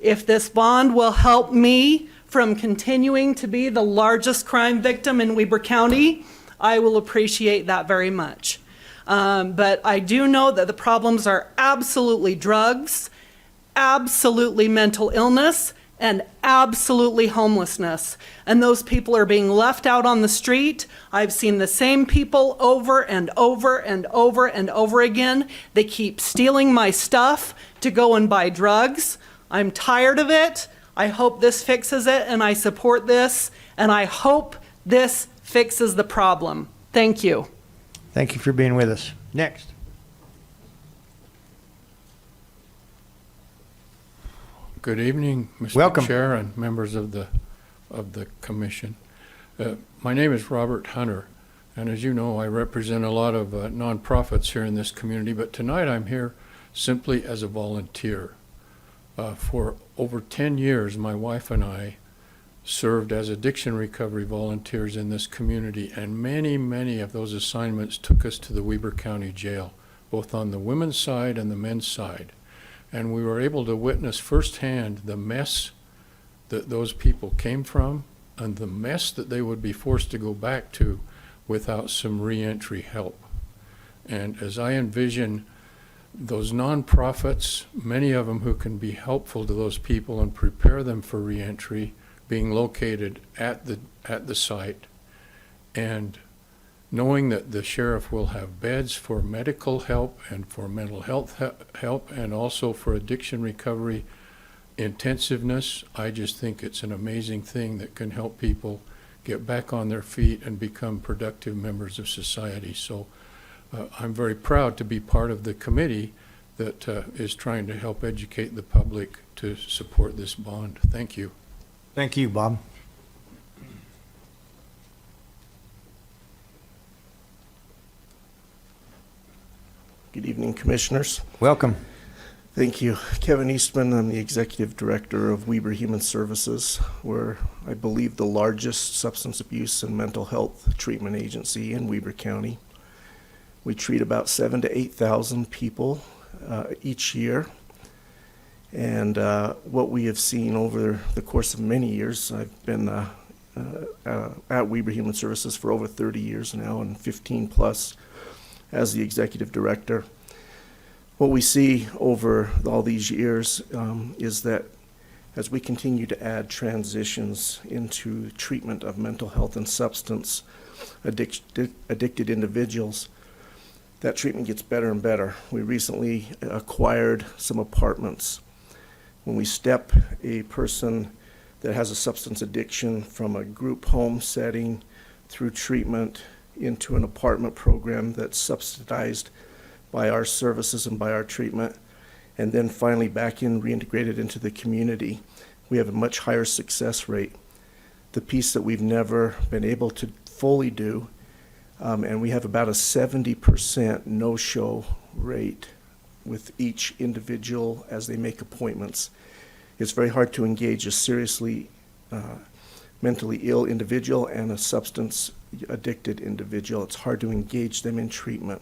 If this bond will help me from continuing to be the largest crime victim in Weber County, I will appreciate that very much. But I do know that the problems are absolutely drugs, absolutely mental illness, and absolutely homelessness. And those people are being left out on the street. I've seen the same people over and over and over and over again. They keep stealing my stuff to go and buy drugs. I'm tired of it. I hope this fixes it, and I support this, and I hope this fixes the problem. Thank you. Thank you for being with us. Next. Good evening, Mr. Welcome. Chair and members of the commission. My name is Robert Hunter, and as you know, I represent a lot of nonprofits here in this community, but tonight I'm here simply as a volunteer. For over 10 years, my wife and I served as addiction recovery volunteers in this community, and many, many of those assignments took us to the Weber County Jail, both on the women's side and the men's side. And we were able to witness firsthand the mess that those people came from and the mess that they would be forced to go back to without some reentry help. And as I envision those nonprofits, many of them who can be helpful to those people and prepare them for reentry, being located at the site, and knowing that the sheriff will have beds for medical help and for mental health help and also for addiction recovery intensiveness, I just think it's an amazing thing that can help people get back on their feet and become productive members of society. So I'm very proud to be part of the committee that is trying to help educate the public to support this bond. Thank you. Thank you, Bob. Good evening, Commissioners. Welcome. Thank you. Kevin Eastman, I'm the Executive Director of WEBER Human Services. We're, I believe, the largest substance abuse and mental health treatment agency in Weber County. We treat about 7,000 to 8,000 people each year. And what we have seen over the course of many years, I've been at WEBER Human Services for over 30 years now, and 15 plus as the Executive Director. What we see over all these years is that as we continue to add transitions into treatment of mental health and substance addicted individuals, that treatment gets better and better. We recently acquired some apartments. When we step a person that has a substance addiction from a group home setting through treatment into an apartment program that's subsidized by our services and by our treatment, and then finally back in reintegrated into the community, we have a much higher success rate. The piece that we've never been able to fully do, and we have about a 70% no-show rate with each individual as they make appointments. It's very hard to engage a seriously mentally ill individual and a substance addicted individual. It's hard to engage them in treatment.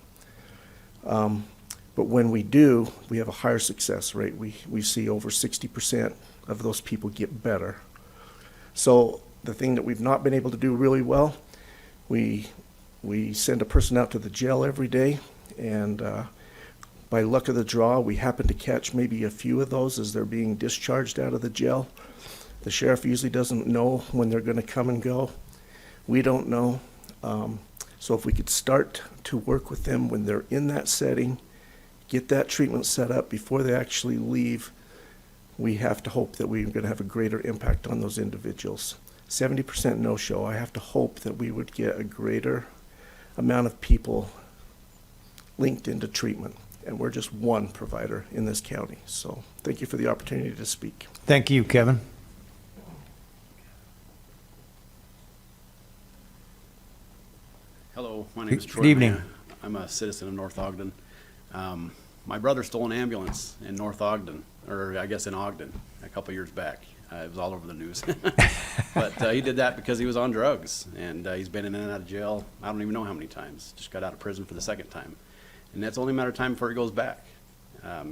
But when we do, we have a higher success rate. We see over 60% of those people get better. So the thing that we've not been able to do really well, we send a person out to the jail every day, and by luck of the draw, we happen to catch maybe a few of those as they're being discharged out of the jail. The sheriff usually doesn't know when they're going to come and go. We don't know. So if we could start to work with them when they're in that setting, get that treatment set up before they actually leave, we have to hope that we're going to have a greater impact on those individuals. 70% no-show. I have to hope that we would get a greater amount of people linked into treatment. And we're just one provider in this county. So thank you for the opportunity to speak. Thank you, Kevin. Hello, my name is Troy. Good evening. Maya. I'm a citizen of North Ogden. My brother stole an ambulance in North Ogden, or I guess in Ogden, a couple years back. It was all over the news. But he did that because he was on drugs, and he's been in and out of jail, I don't even know how many times. Just got out of prison for the second time. And that's only a matter of time before he goes back.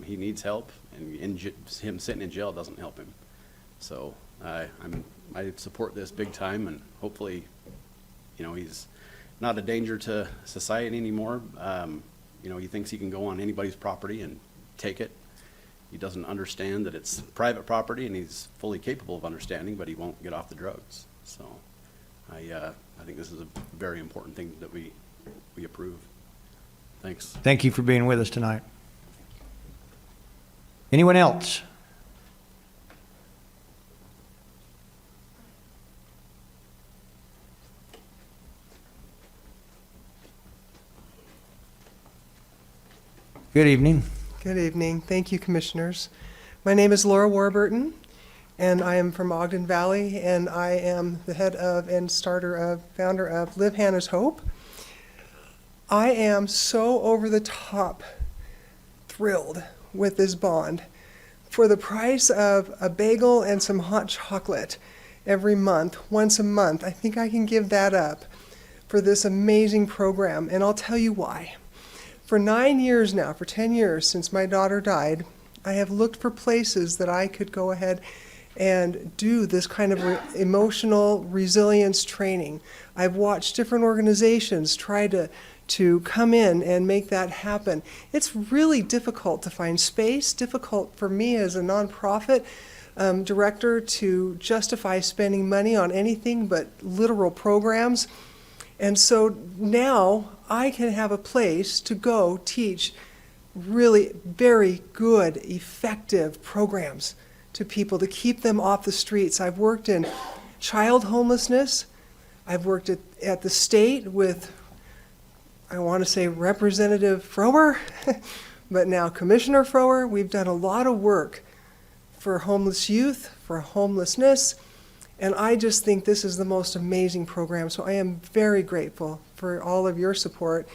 He needs help, and him sitting in jail doesn't help him. So I support this big time, and hopefully, you know, he's not a danger to society anymore. You know, he thinks he can go on anybody's property and take it. He doesn't understand that it's private property, and he's fully capable of understanding, but he won't get off the drugs. So I think this is a very important thing that we approve. Thanks. Thank you for being with us tonight. Anyone else? Good evening. Good evening. Thank you, Commissioners. My name is Laura Warburton, and I am from Ogden Valley, and I am the head of and founder of Live Hannah's Hope. I am so over the top thrilled with this bond. For the price of a bagel and some hot chocolate, every month, once a month. I think I can give that up for this amazing program, and I'll tell you why. For 9 years now, for 10 years since my daughter died, I have looked for places that I could go ahead and do this kind of emotional resilience training. I've watched different organizations try to come in and make that happen. It's really difficult to find space, difficult for me as a nonprofit director to justify spending money on anything but literal programs. And so now I can have a place to go teach really very good, effective programs to people to keep them off the streets. I've worked in child homelessness. I've worked at the state with, I want to say, Representative Frower, but now Commissioner Frower. We've done a lot of work for homeless youth, for homelessness, and I just think this is the most amazing program. So I am very grateful for all of your support,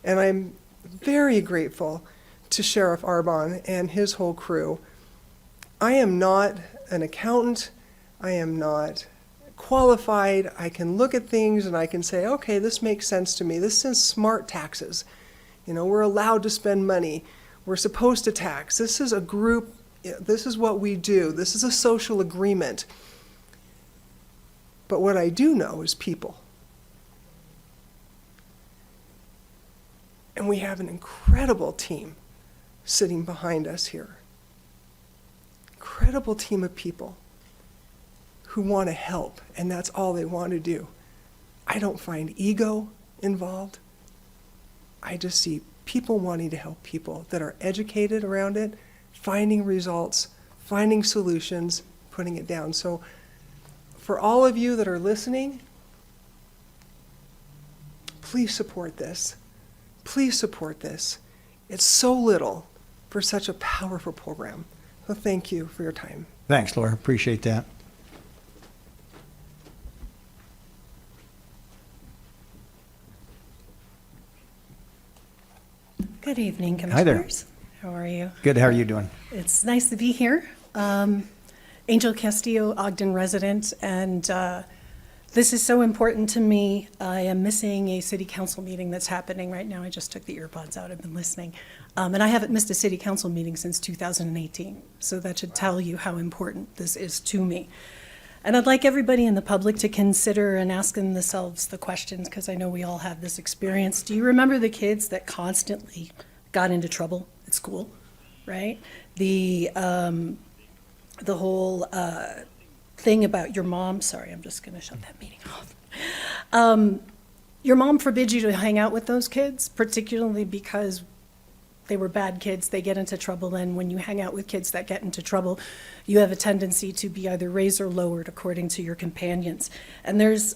and I'm very grateful to Sheriff Arbonne and his whole crew. I am not an accountant. I am not qualified. I can look at things and I can say, okay, this makes sense to me. This is smart taxes. You know, we're allowed to spend money. We're supposed to tax. This is a group. This is what we do. This is a social agreement. But what I do know is people. And we have an incredible team sitting behind us here. Incredible team of people who want to help, and that's all they want to do. I don't find ego involved. I just see people wanting to help people that are educated around it, finding results, finding solutions, putting it down. So for all of you that are listening, please support this. Please support this. It's so little for such a powerful program. So thank you for your time. Thanks, Laura. Appreciate that. Good evening, Hi there. Commissioners. How are you? Good. How are you doing? It's nice to be here. Angel Castillo, Ogden resident, and this is so important to me. I am missing a city council meeting that's happening right now. I just took the earbuds out. I've been listening. And I haven't missed a city council meeting since 2018. So that should tell you how important this is to me. And I'd like everybody in the public to consider and ask themselves the questions, because I know we all have this experience. Do you remember the kids that constantly got into trouble at school, right? The whole thing about your mom, sorry, I'm just gonna shut that meeting off. Your mom forbids you to hang out with those kids, particularly because they were bad kids, they get into trouble, and when you hang out with kids that get into trouble, you have a tendency to be either raised or lowered according to your companions. And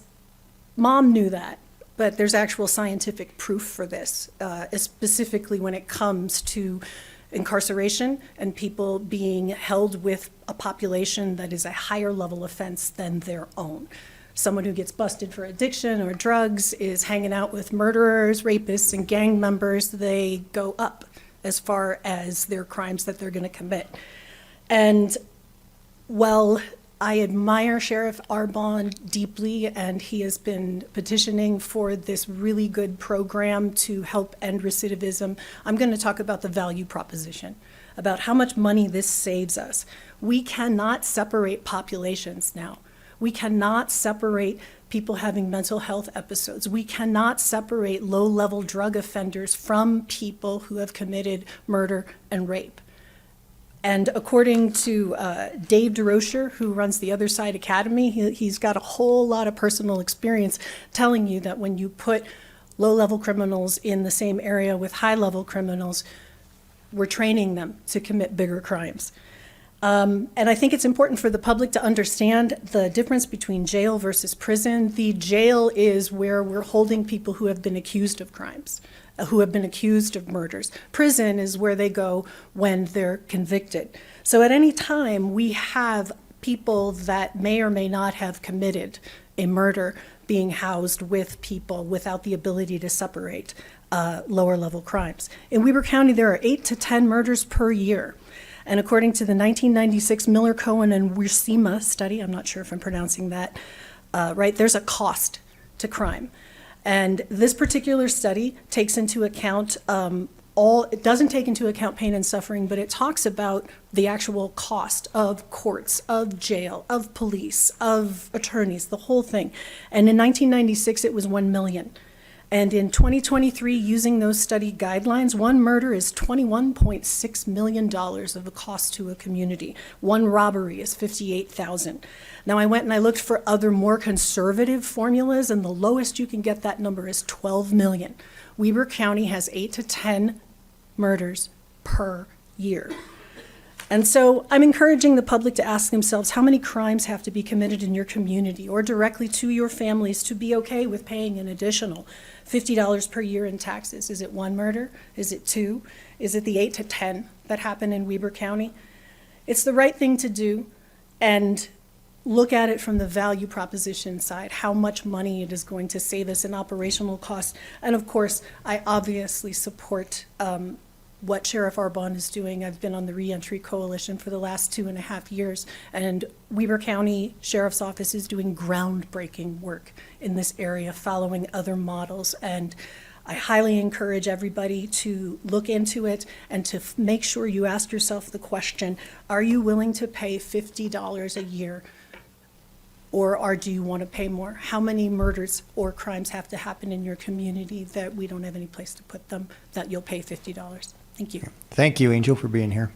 mom knew that, but there's actual scientific proof for this, specifically when it comes to incarceration and people being held with a population that is a higher level offense than their own. Someone who gets busted for addiction or drugs is hanging out with murderers, rapists, and gang members. They go up as far as their crimes that they're going to commit. And while I admire Sheriff Arbonne deeply, and he has been petitioning for this really good program to help end recidivism, I'm going to talk about the value proposition, about how much money this saves us. We cannot separate populations now. We cannot separate people having mental health episodes. We cannot separate low-level drug offenders from people who have committed murder and rape. And according to Dave DeRocher, who runs the Other Side Academy, he's got a whole lot of personal experience telling you that when you put low-level criminals in the same area with high-level criminals, we're training them to commit bigger crimes. And I think it's important for the public to understand the difference between jail versus prison. The jail is where we're holding people who have been accused of crimes, who have been accused of murders. Prison is where they go when they're convicted. So at any time, we have people that may or may not have committed a murder being housed with people without the ability to separate lower level crimes. In Weber County, there are 8 to 10 murders per year. And according to the 1996 Miller, Cohen, and Wirsima study, I'm not sure if I'm pronouncing that right, there's a cost to crime. And this particular study takes into account it doesn't take into account pain and suffering, but it talks about the actual cost of courts, of jail, of police, of attorneys, the whole thing. And in 1996, it was 1 million. And in 2023, using those study guidelines, one murder is $21.6 million of the cost to a community. One robbery is $58,000. Now, I went and I looked for other more conservative formulas, and the lowest you can get that number is 12 million. Weber County has 8 to 10 murders per year. And so I'm encouraging the public to ask themselves how many crimes have to be committed in your community or directly to your families to be okay with paying an additional $50 per year in taxes. Is it one murder? Is it two? Is it the 8 to 10 that happen in Weber County? It's the right thing to do, and look at it from the value proposition side, how much money it is going to save us in operational costs. And of course, I obviously support what Sheriff Arbonne is doing. I've been on the Reentry Coalition for the last 2.5 years, and Weber County Sheriff's Office is doing groundbreaking work in this area, following other models. And I highly encourage everybody to look into it and to make sure you ask yourself the question, are you willing to pay $50 a year? Or do you want to pay more? How many murders or crimes have to happen in your community that we don't have any place to put them, that you'll pay $50? Thank you. Thank you, Angel, for being here.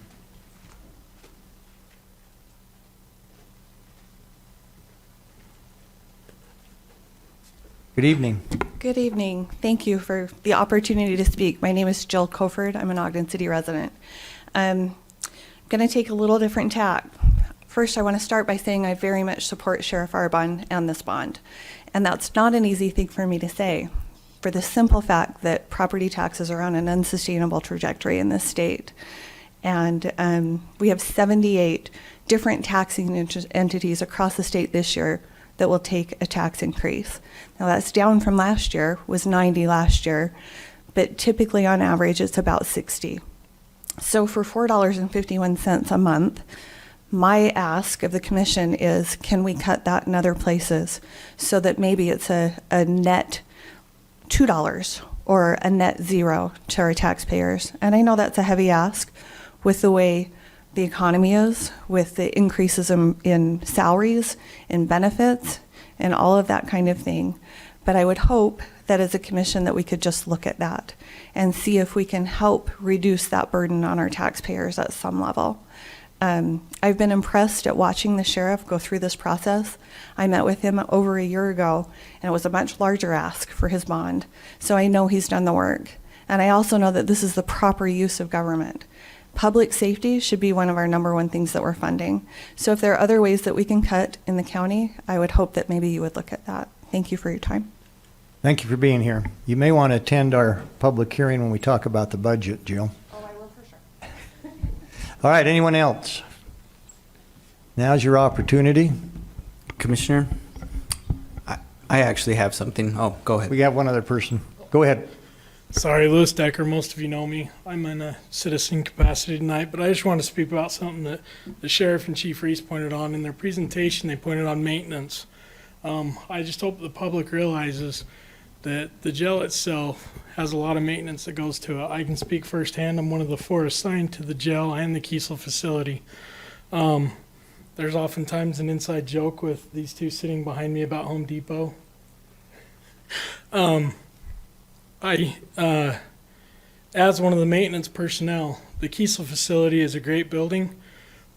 Good evening. Good evening. Thank you for the opportunity to speak. My name is Jill Coford. I'm an Ogden City resident. I'm going to take a little different tack. First, I want to start by saying I very much support Sheriff Arbonne and this bond. And that's not an easy thing for me to say, for the simple fact that property taxes are on an unsustainable trajectory in this state. And we have 78 different taxing entities across the state this year that will take a tax increase. Now that's down from last year, was 90 last year, but typically on average it's about 60. So for $4.51 a month, my ask of the commission is, can we cut that in other places so that maybe it's a net $2 or a net zero to our taxpayers? And I know that's a heavy ask with the way the economy is, with the increases in salaries, in benefits, and all of that kind of thing. But I would hope that as a commission that we could just look at that and see if we can help reduce that burden on our taxpayers at some level. I've been impressed at watching the sheriff go through this process. I met with him over a year ago, and it was a much larger ask for his bond. So I know he's done the work. And I also know that this is the proper use of government. Public safety should be one of our #1 things that we're funding. So if there are other ways that we can cut in the county, I would hope that maybe you would look at that. Thank you for your time. Thank you for being here. You may want to attend our public hearing when we talk about the budget, Jill. All right, anyone else? Now's your opportunity. Commissioner, I actually have something. Oh, go ahead. We got one other person. Go ahead. Sorry, Louis Decker. Most of you know me. I'm in a citizen capacity tonight, but I just want to speak about something that the Sheriff and Chief Reese pointed on. In their presentation, they pointed on maintenance. I just hope the public realizes that the jail itself has a lot of maintenance that goes to it. I can speak firsthand. I'm one of the 4 assigned to the jail and the Kiesel facility. There's oftentimes an inside joke with these two sitting behind me about Home Depot. As one of the maintenance personnel, the Kiesel facility is a great building,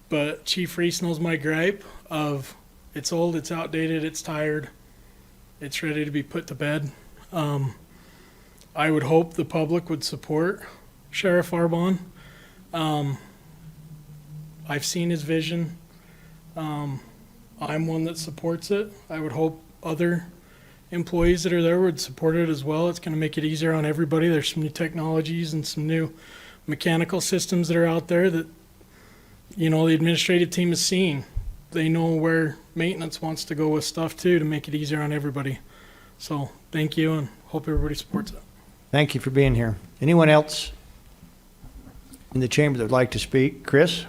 but Chief Reese knows my gripe of it's old, it's outdated, it's tired, it's ready to be put to bed. I would hope the public would support Sheriff Arbonne. I've seen his vision. I'm one that supports it. I would hope other employees that are there would support it as well. It's going to make it easier on everybody. There's some new technologies and some new mechanical systems that are out there that, you know, the administrative team is seeing. They know where maintenance wants to go with stuff too to make it easier on everybody. So thank you, and hope everybody supports it. Thank you for being here. Anyone else in the chamber that would like to speak? Chris?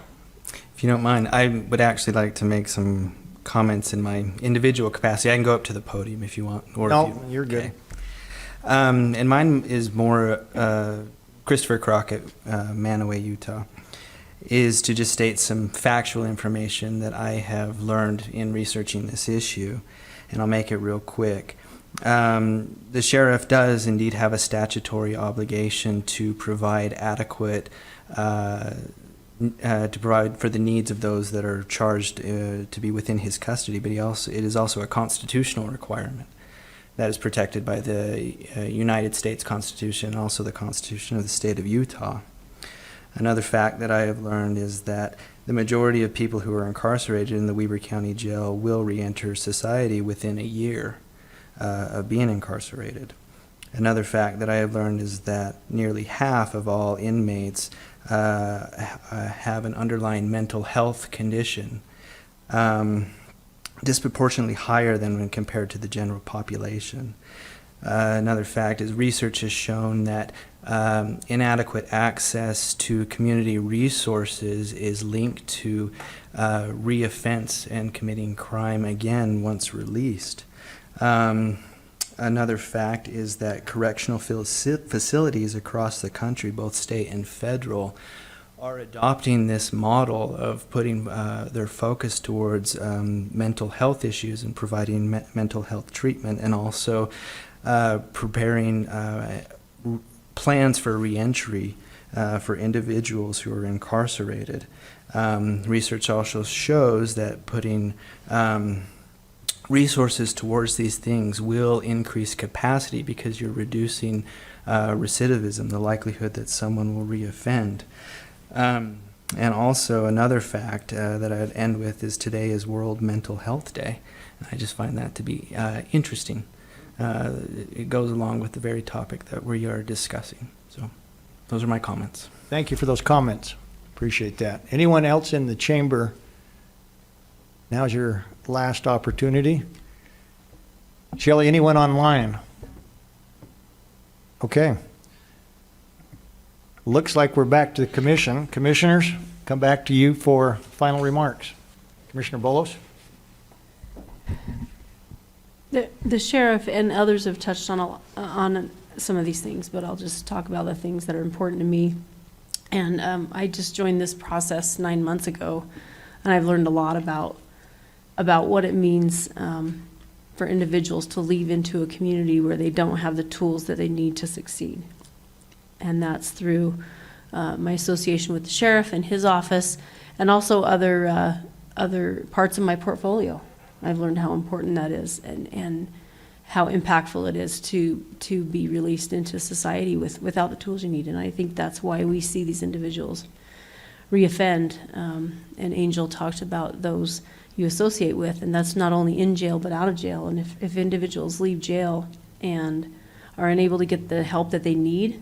If you don't mind, I would actually like to make some comments in my individual capacity. I can go up to the podium if you want. Or No, if you, you're good. okay. And mine is more Christopher Crockett, Manaway, Utah, is to just state some factual information that I have learned in researching this issue, and I'll make it real quick. The sheriff does indeed have a statutory obligation to provide adequate, to provide for the needs of those that are charged to be within his custody, but it is also a constitutional requirement that is protected by the United States Constitution and also the Constitution of the state of Utah. Another fact that I have learned is that the majority of people who are incarcerated in the Weber County Jail will reenter society within a year of being incarcerated. Another fact that I have learned is that nearly half of all inmates have an underlying mental health condition, disproportionately higher than when compared to the general population. Another fact is research has shown that inadequate access to community resources is linked to reoffense and committing crime again once released. Another fact is that correctional facilities across the country, both state and federal, are adopting this model of putting their focus towards mental health issues and providing mental health treatment, and also preparing plans for reentry for individuals who are incarcerated. Research also shows that putting resources towards these things will increase capacity because you're reducing recidivism, the likelihood that someone will reoffend. And also another fact that I'd end with is today is World Mental Health Day. And I just find that to be interesting. It goes along with the very topic that we are discussing. So those are my comments. Thank you for those comments. Appreciate that. Anyone else in the chamber? Now's your last opportunity. Shelley, anyone online? Okay. Looks like we're back to the commission. Commissioners, come back to you for final remarks. Commissioner Bolos? The sheriff and others have touched on some of these things, but I'll just talk about the things that are important to me. And I just joined this process 9 months ago, and I've learned a lot about what it means for individuals to leave into a community where they don't have the tools that they need to succeed. And that's through my association with the sheriff and his office, and also other parts of my portfolio. I've learned how important that is, and how impactful it is to be released into society without the tools you need. And I think that's why we see these individuals reoffend. And Angel talked about those you associate with, and that's not only in jail but out of jail. And if individuals leave jail and are unable to get the help that they need,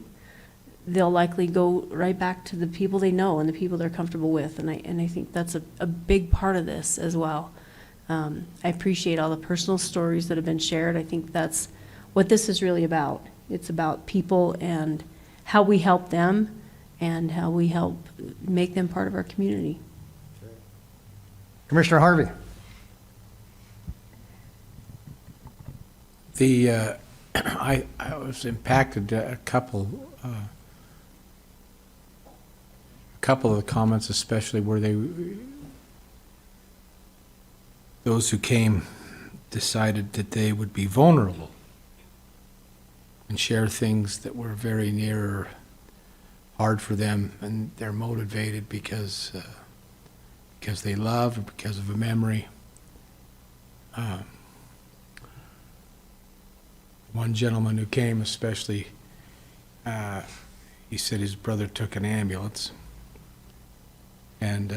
they'll likely go right back to the people they know and the people they're comfortable with. And I think that's a big part of this as well. I appreciate all the personal stories that have been shared. I think that's what this is really about. It's about people and how we help them and how we help make them part of our community. Commissioner Harvey? I was impacted a couple of the comments, especially where those who came decided that they would be vulnerable and share things that were very near or hard for them, and they're motivated because they love or because of a memory. One gentleman who came especially, he said his brother took an ambulance, and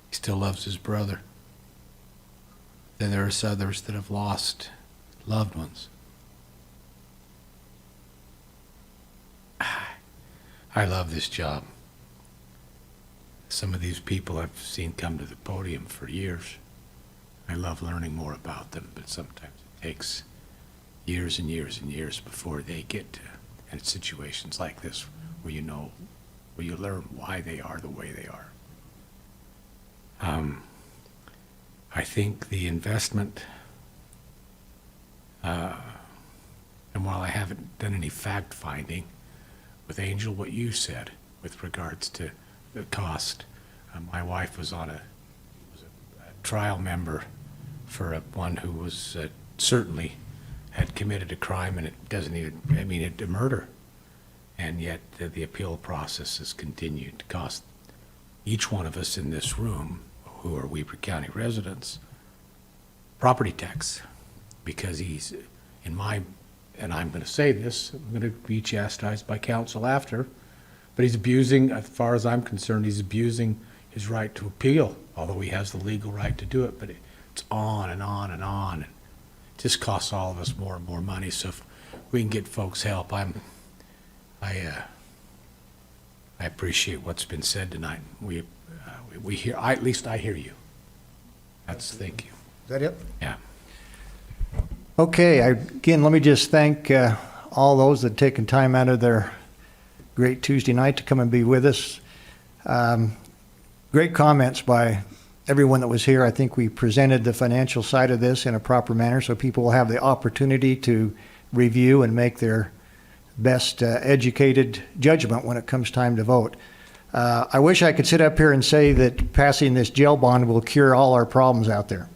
he still loves his brother. Then there are others that have lost loved ones. I love this job. Some of these people I've seen come to the podium for years. I love learning more about them, but sometimes it takes years and years and years before they get to situations like this where you know where you learn why they are the way they are. I think the investment, and while I haven't done any fact-finding, with Angel, what you said with regards to the cost, my wife was a trial member for one who was certainly had committed a crime, and it doesn't even, I mean, a murder. And yet the appeal process has continued to cost each one of us in this room, who are Weber County residents, property tax, because he's, in my, and I'm going to say this, I'm going to be chastised by council after, but he's abusing, as far as I'm concerned, he's abusing his right to appeal, although he has the legal right to do it, but it's on and on and on. It just costs all of us more and more money, so if we can get folks help, I appreciate what's been said tonight. We hear, at least I hear you. Thank you. Is that it? Yeah. Okay, again, let me just thank all those that have taken time out of their great Tuesday night to come and be with us. Great comments by everyone that was here. I think we presented the financial side of this in a proper manner, so people will have the opportunity to review and make their best educated judgment when it comes time to vote. I wish I could sit up here and say that passing this jail bond will cure all our problems out there,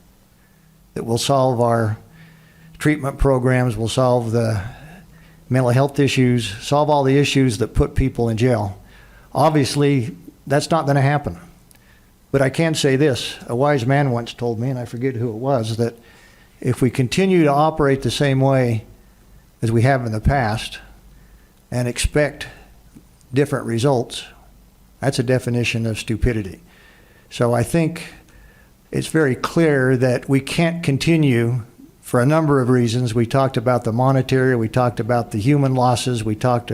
that will solve our treatment programs, will solve the mental health issues, solve all the issues that put people in jail. Obviously, that's not going to happen. But I can say this, a wise man once told me, and I forget who it was, that if we continue to operate the same way as we have in the past and expect different results, that's a definition of stupidity. So I think it's very clear that we can't continue for a number of reasons. We talked about the monetary, we talked about the human losses, we talked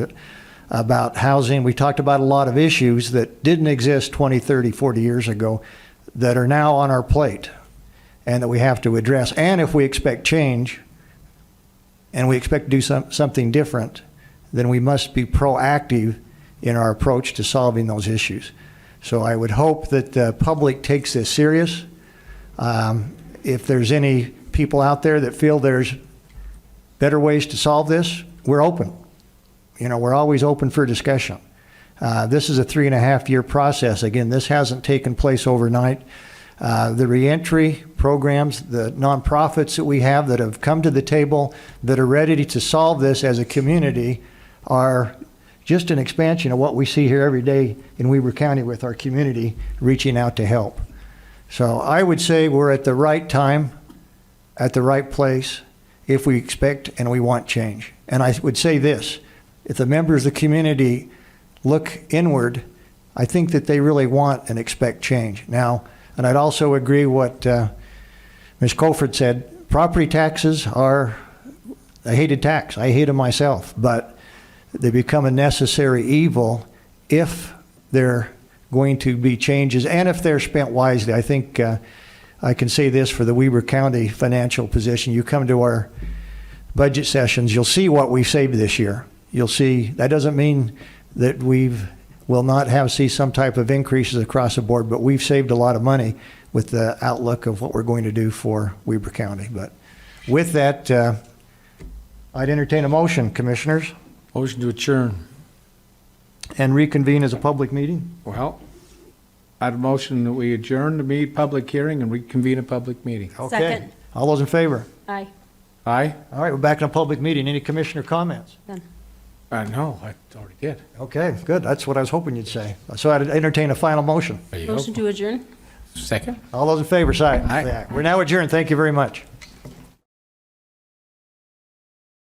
about housing, we talked about a lot of issues that didn't exist 20, 30, 40 years ago that are now on our plate and that we have to address. And if we expect change and we expect to do something different, then we must be proactive in our approach to solving those issues. So I would hope that the public takes this serious. If there's any people out there that feel there's better ways to solve this, we're open. You know, we're always open for discussion. This is a 3.5-year process. Again, this hasn't taken place overnight. The reentry programs, the nonprofits that we have that have come to the table that are ready to solve this as a community are just an expansion of what we see here every day in Weber County with our community reaching out to help. So I would say we're at the right time, at the right place, if we expect and we want change. And I would say this, if the members of the community look inward, I think that they really want and expect change. Now, and I'd also agree what Ms. Colford said, property taxes are a hated tax. I hate them myself, but they become a necessary evil if they're going to be changes and if they're spent wisely. I think I can say this for the Weber County financial position. You come to our budget sessions, you'll see what we've saved this year. You'll see, that doesn't mean that will not see some type of increases across the board, but we've saved a lot of money with the outlook of what we're going to do for Weber County. But with that, I'd entertain a motion, commissioners. Motion to adjourn. And reconvene as a public meeting? Well, I'd motion that we adjourn the public hearing and reconvene a public meeting. Okay. Second. All those in favor? Aye. Aye? All right, we're back in a public meeting. Any commissioner comments? None. No, I already did. Okay, good. That's what I was hoping you'd say. So I'd entertain a final motion. Motion to adjourn? Second? All those in favor, say Aye. aye. We're now adjourned. Thank you very much.